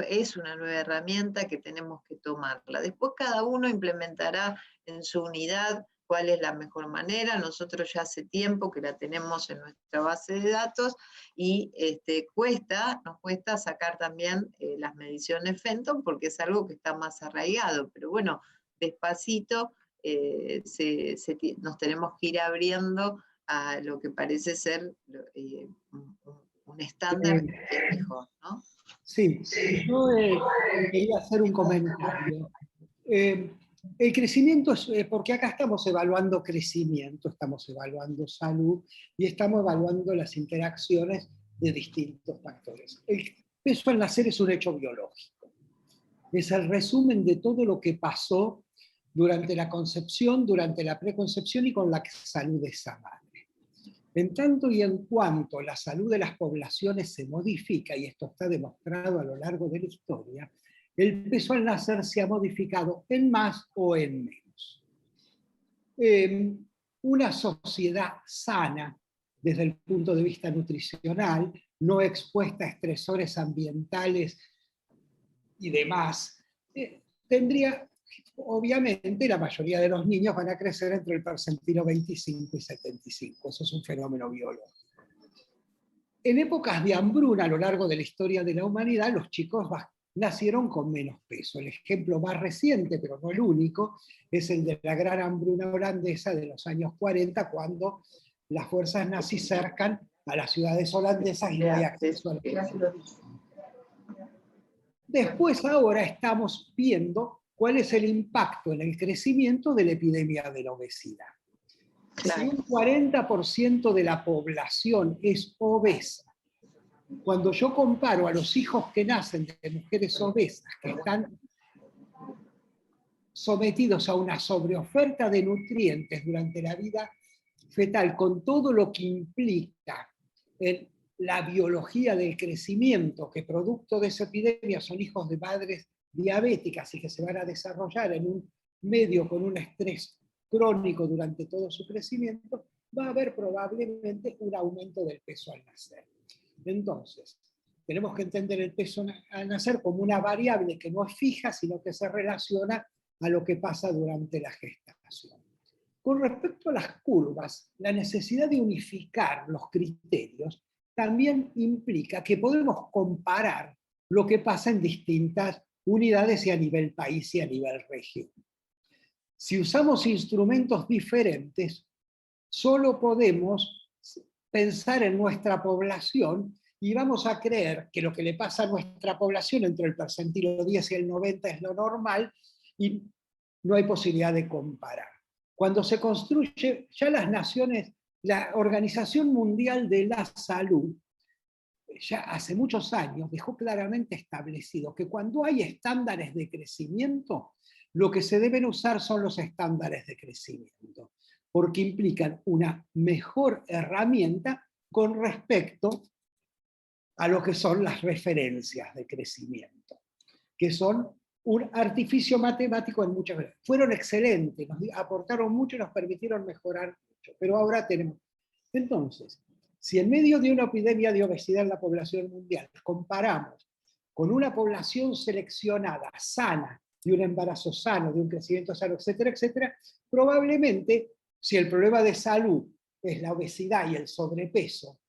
es una nueva herramienta que tenemos que tomarla. Después cada uno implementará en su unidad cuál es la mejor manera. Nosotros ya hace tiempo que la tenemos en nuestra base de datos y nos cuesta sacar también las mediciones Fenton porque es algo que está más arraigado, pero bueno, despacito nos tenemos que ir abriendo a lo que parece ser un estándar que es mejor, ¿no? Sí, yo quería hacer un comentario. El crecimiento es, porque acá estamos evaluando crecimiento, estamos evaluando salud y estamos evaluando las interacciones de distintos factores. El peso al nacer es un hecho biológico. Es el resumen de todo lo que pasó durante la concepción, durante la preconcepción y con la salud de esa madre. En tanto y en cuanto la salud de las poblaciones se modifica, y esto está demostrado a lo largo de la historia, el peso al nacer se ha modificado en más o en menos. Una sociedad sana, desde el punto de vista nutricional, no expuesta a estresores ambientales y demás, tendría, obviamente, la mayoría de los niños van a crecer entre el percentilo 25 y 75. Eso es un fenómeno biológico. En épocas de hambruna a lo largo de la historia de la humanidad, los chicos nacieron con menos peso. El ejemplo más reciente, pero no el único, es el de la gran hambruna holandesa de los años 40, cuando las fuerzas nazis cercan a las ciudades holandesas y no hay acceso a la. Después, ahora estamos viendo cuál es el impacto en el crecimiento de la epidemia de la obesidad. Claro. Si un 40% de la población es obesa, cuando yo comparo a los hijos que nacen de mujeres obesas, que están sometidos a una sobreoferta de nutrientes durante la vida fetal, con todo lo que implica la biología del crecimiento, que producto de esa epidemia son hijos de madres diabéticas y que se van a desarrollar en un medio con un estrés crónico durante todo su crecimiento, va a haber probablemente un aumento del peso al nacer. Entonces, tenemos que entender el peso al nacer como una variable que no es fija, sino que se relaciona a lo que pasa durante la gestación. Con respecto a las curvas, la necesidad de unificar los criterios también implica que podemos comparar lo que pasa en distintas unidades y a nivel país y a nivel región. Si usamos instrumentos diferentes, solo podemos pensar en nuestra población y vamos a creer que lo que le pasa a nuestra población entre el percentilo 10 y el 90 es lo normal, y no hay posibilidad de comparar. Cuando se construye, ya las naciones, la Organización Mundial de la Salud, ya hace muchos años dejó claramente establecido que cuando hay estándares de crecimiento, lo que se deben usar son los estándares de crecimiento, porque implican una mejor herramienta con respecto a lo que son las referencias de crecimiento, que son un artificio matemático en muchas veces. Fueron excelentes, nos aportaron mucho y nos permitieron mejorar mucho, pero ahora tenemos. Entonces, si en medio de una epidemia de obesidad en la población mundial comparamos con una población seleccionada, sana, de un embarazo sano, de un crecimiento sano, etcétera, etcétera, probablemente, si el problema de salud es la obesidad y el sobrepeso,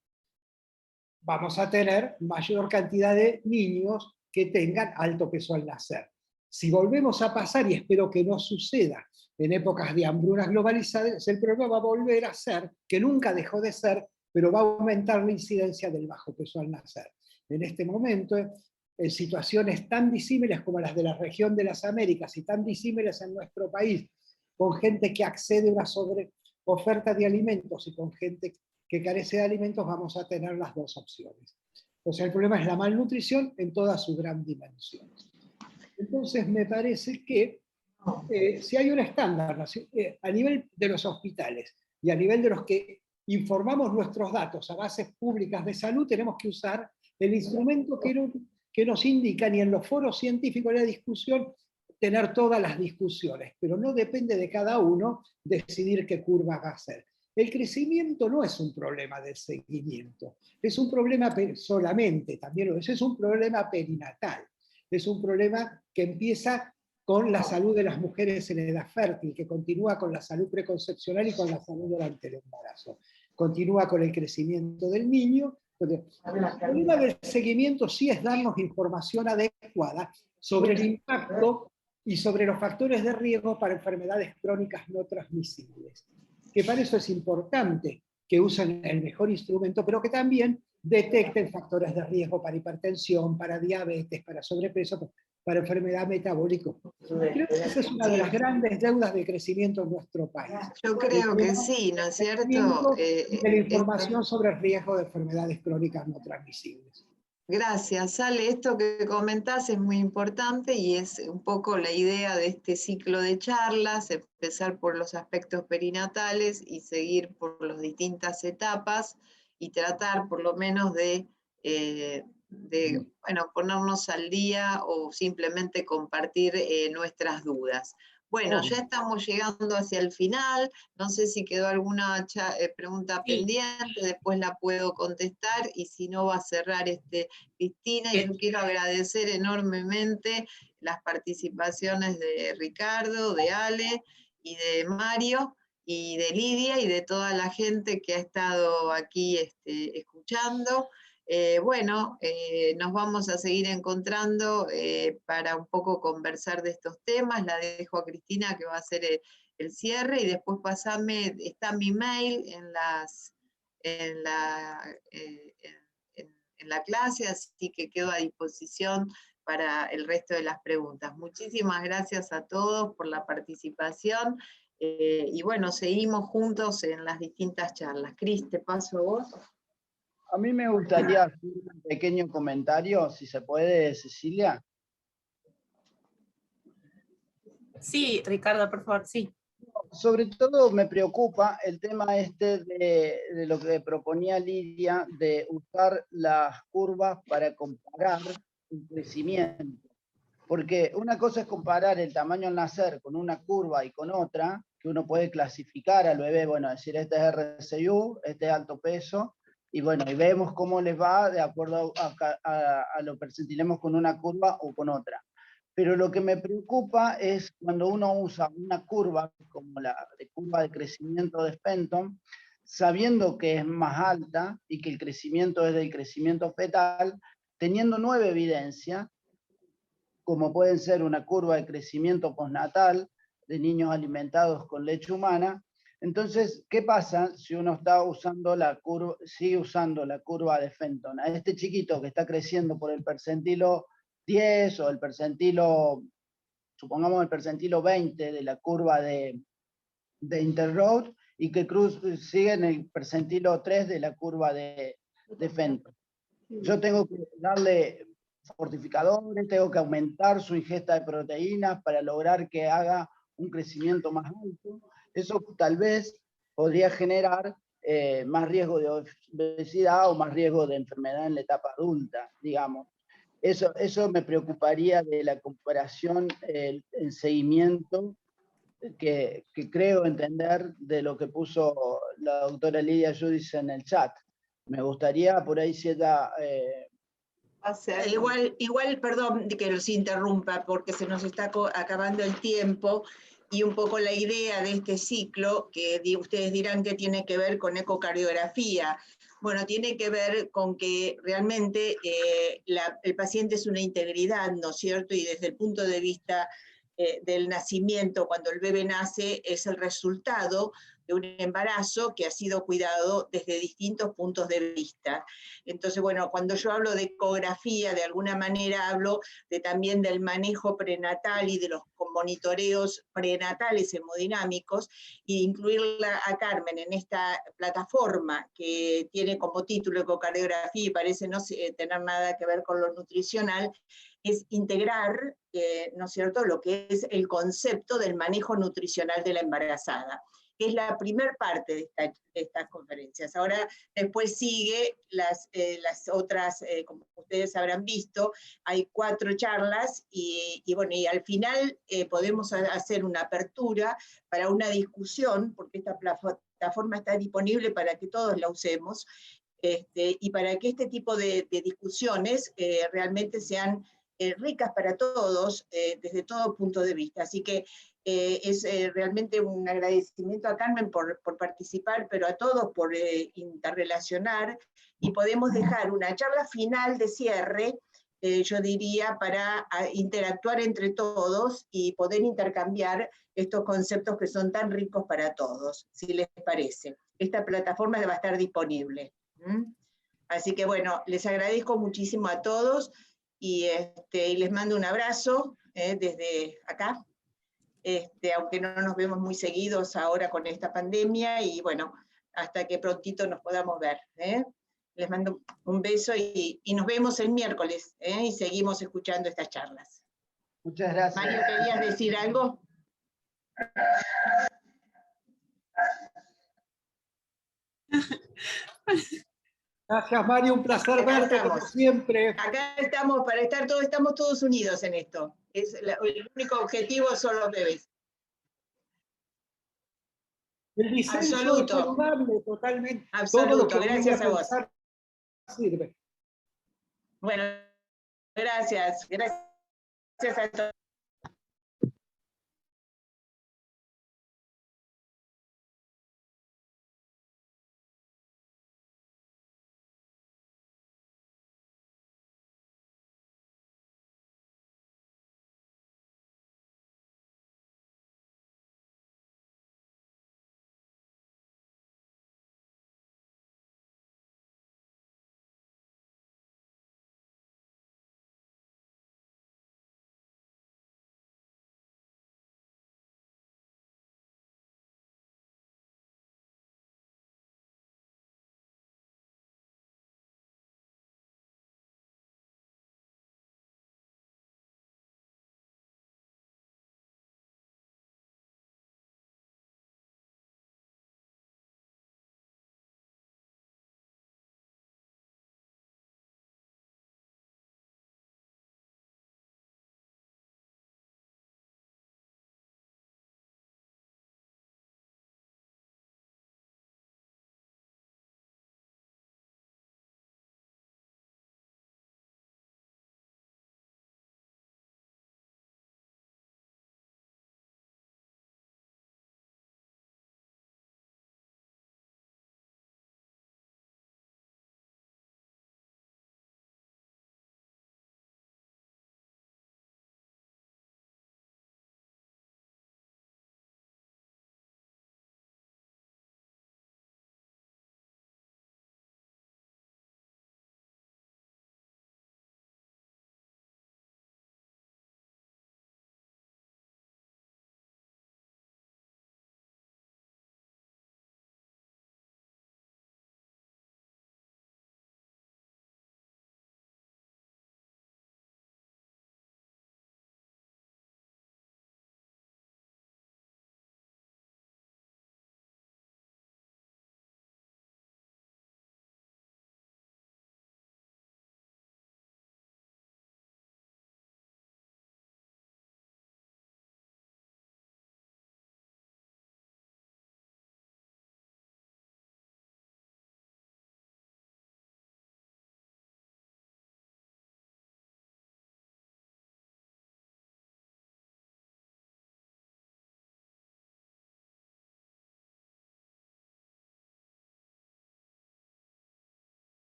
vamos a tener mayor cantidad de niños que tengan alto peso al nacer. Si volvemos a pasar, y espero que no suceda, en épocas de hambrunas globalizadas, el problema va a volver a ser, que nunca dejó de ser, pero va a aumentar la incidencia del bajo peso al nacer. En este momento, en situaciones tan disímiles como las de la región de las Américas y tan disímiles en nuestro país, con gente que accede a una sobreoferta de alimentos y con gente que carece de alimentos, vamos a tener las dos opciones. O sea, el problema es la malnutrición en toda su gran dimensión. Entonces, me parece que si hay un estándar a nivel de los hospitales y a nivel de los que informamos nuestros datos a bases públicas de salud, tenemos que usar el instrumento que nos indican, y en los foros científicos de la discusión, tener todas las discusiones, pero no depende de cada uno decidir qué curva va a ser. El crecimiento no es un problema de seguimiento, es un problema solamente, también es un problema perinatal, es un problema que empieza con la salud de las mujeres en edad fértil, que continúa con la salud preconcepcional y con la salud durante el embarazo, continúa con el crecimiento del niño. El problema del seguimiento sí es darnos información adecuada sobre el impacto y sobre los factores de riesgo para enfermedades crónicas no transmisibles, que para eso es importante que usen el mejor instrumento, pero que también detecten factores de riesgo para hipertensión, para diabetes, para sobrepeso, para enfermedad metabólica. Creo que esa es una de las grandes deudas de crecimiento en nuestro país. Yo creo que sí, ¿no es cierto? De la información sobre el riesgo de enfermedades crónicas no transmisibles. Gracias, Ale. Esto que comentás es muy importante y es un poco la idea de este ciclo de charlas, empezar por los aspectos perinatales y seguir por las distintas etapas y tratar por lo menos de bueno, ponernos al día o simplemente compartir nuestras dudas. Bueno, ya estamos llegando hacia el final, no sé si quedó alguna pregunta pendiente, después la puedo contestar y si no va a cerrar Cristina. Y yo quiero agradecer enormemente las participaciones de Ricardo, de Ale y de Mario y de Lidia y de toda la gente que ha estado aquí escuchando. Bueno, nos vamos a seguir encontrando para un poco conversar de estos temas. La dejo a Cristina, que va a hacer el cierre, y después pasame, está mi mail en la clase, así que quedo a disposición para el resto de las preguntas. Muchísimas gracias a todos por la participación, y bueno, seguimos juntos en las distintas charlas. Cris, te paso a vos. A mí me gustaría hacer un pequeño comentario, si se puede, Cecilia. Sí, Ricardo, por favor, sí. Sobre todo me preocupa el tema de lo que proponía Lidia, de usar las curvas para comparar el crecimiento. Porque una cosa es comparar el tamaño al nacer con una curva y con otra, que uno puede clasificar al bebé, bueno, decir este es RCU, este es alto peso, y bueno, y vemos cómo les va de acuerdo a lo percentilemos con una curva o con otra. Pero lo que me preocupa es cuando uno usa una curva como la curva de crecimiento de Spenton, sabiendo que es más alta y que el crecimiento es del crecimiento fetal, teniendo nueva evidencia, como pueden ser una curva de crecimiento postnatal de niños alimentados con leche humana, Entonces, ¿qué pasa si uno está usando la curva, sigue usando la curva de Fenton? A este chiquito que está creciendo por el percentilo 10 o el percentilo, supongamos el percentilo 20 de la curva de Interroad, y que Cruz sigue en el percentilo 3 de la curva de Fenton. Yo tengo que darle fortificadores, tengo que aumentar su ingesta de proteínas para lograr que haga un crecimiento más alto. Eso tal vez podría generar más riesgo de obesidad o más riesgo de enfermedad en la etapa adulta, digamos. Eso me preocuparía de la comparación, el seguimiento que creo entender de lo que puso la doctora Lidia Judis en el chat. Me gustaría por ahí cierta... Igual, perdón que los interrumpa, porque se nos está acabando el tiempo, y un poco la idea de este ciclo, que ustedes dirán que tiene que ver con ecocardiografía. Bueno, tiene que ver con que realmente el paciente es una integridad, ¿no es cierto? Y desde el punto de vista del nacimiento, cuando el bebé nace, es el resultado de un embarazo que ha sido cuidado desde distintos puntos de vista. Entonces, bueno, cuando yo hablo de ecografía, de alguna manera hablo también del manejo prenatal y de los monitoreos prenatales hemodinámicos, y incluirla a Carmen en esta plataforma que tiene como título ecocardiografía y parece no tener nada que ver con lo nutricional, es integrar, ¿no es cierto?, lo que es el concepto del manejo nutricional de la embarazada, que es la primera parte de estas conferencias. Ahora, después sigue las otras, como ustedes habrán visto, hay 4 charlas, y bueno, y al final podemos hacer una apertura para una discusión, porque esta plataforma está disponible para que todos la usemos, y para que este tipo de discusiones realmente sean ricas para todos, desde todo punto de vista. Así que es realmente un agradecimiento a Carmen por participar, pero a todos por interrelacionar, y podemos dejar una charla final de cierre, yo diría, para interactuar entre todos y poder intercambiar estos conceptos que son tan ricos para todos, si les parece. Esta plataforma va a estar disponible. Así que bueno, les agradezco muchísimo a todos, y les mando un abrazo desde acá, aunque no nos vemos muy seguidos ahora con esta pandemia, y bueno, hasta que prontito nos podamos ver. Les mando un beso, y nos vemos el miércoles, y seguimos escuchando estas charlas. Muchas gracias. Mario, ¿querías decir algo? Gracias, Mario, un placer verte como siempre. Acá estamos para estar todos, estamos todos unidos en esto. El único objetivo son los bebés. El diseño Absoluto. saludable, totalmente. Absoluto, gracias a vos. Sirve. Bueno, gracias a todos.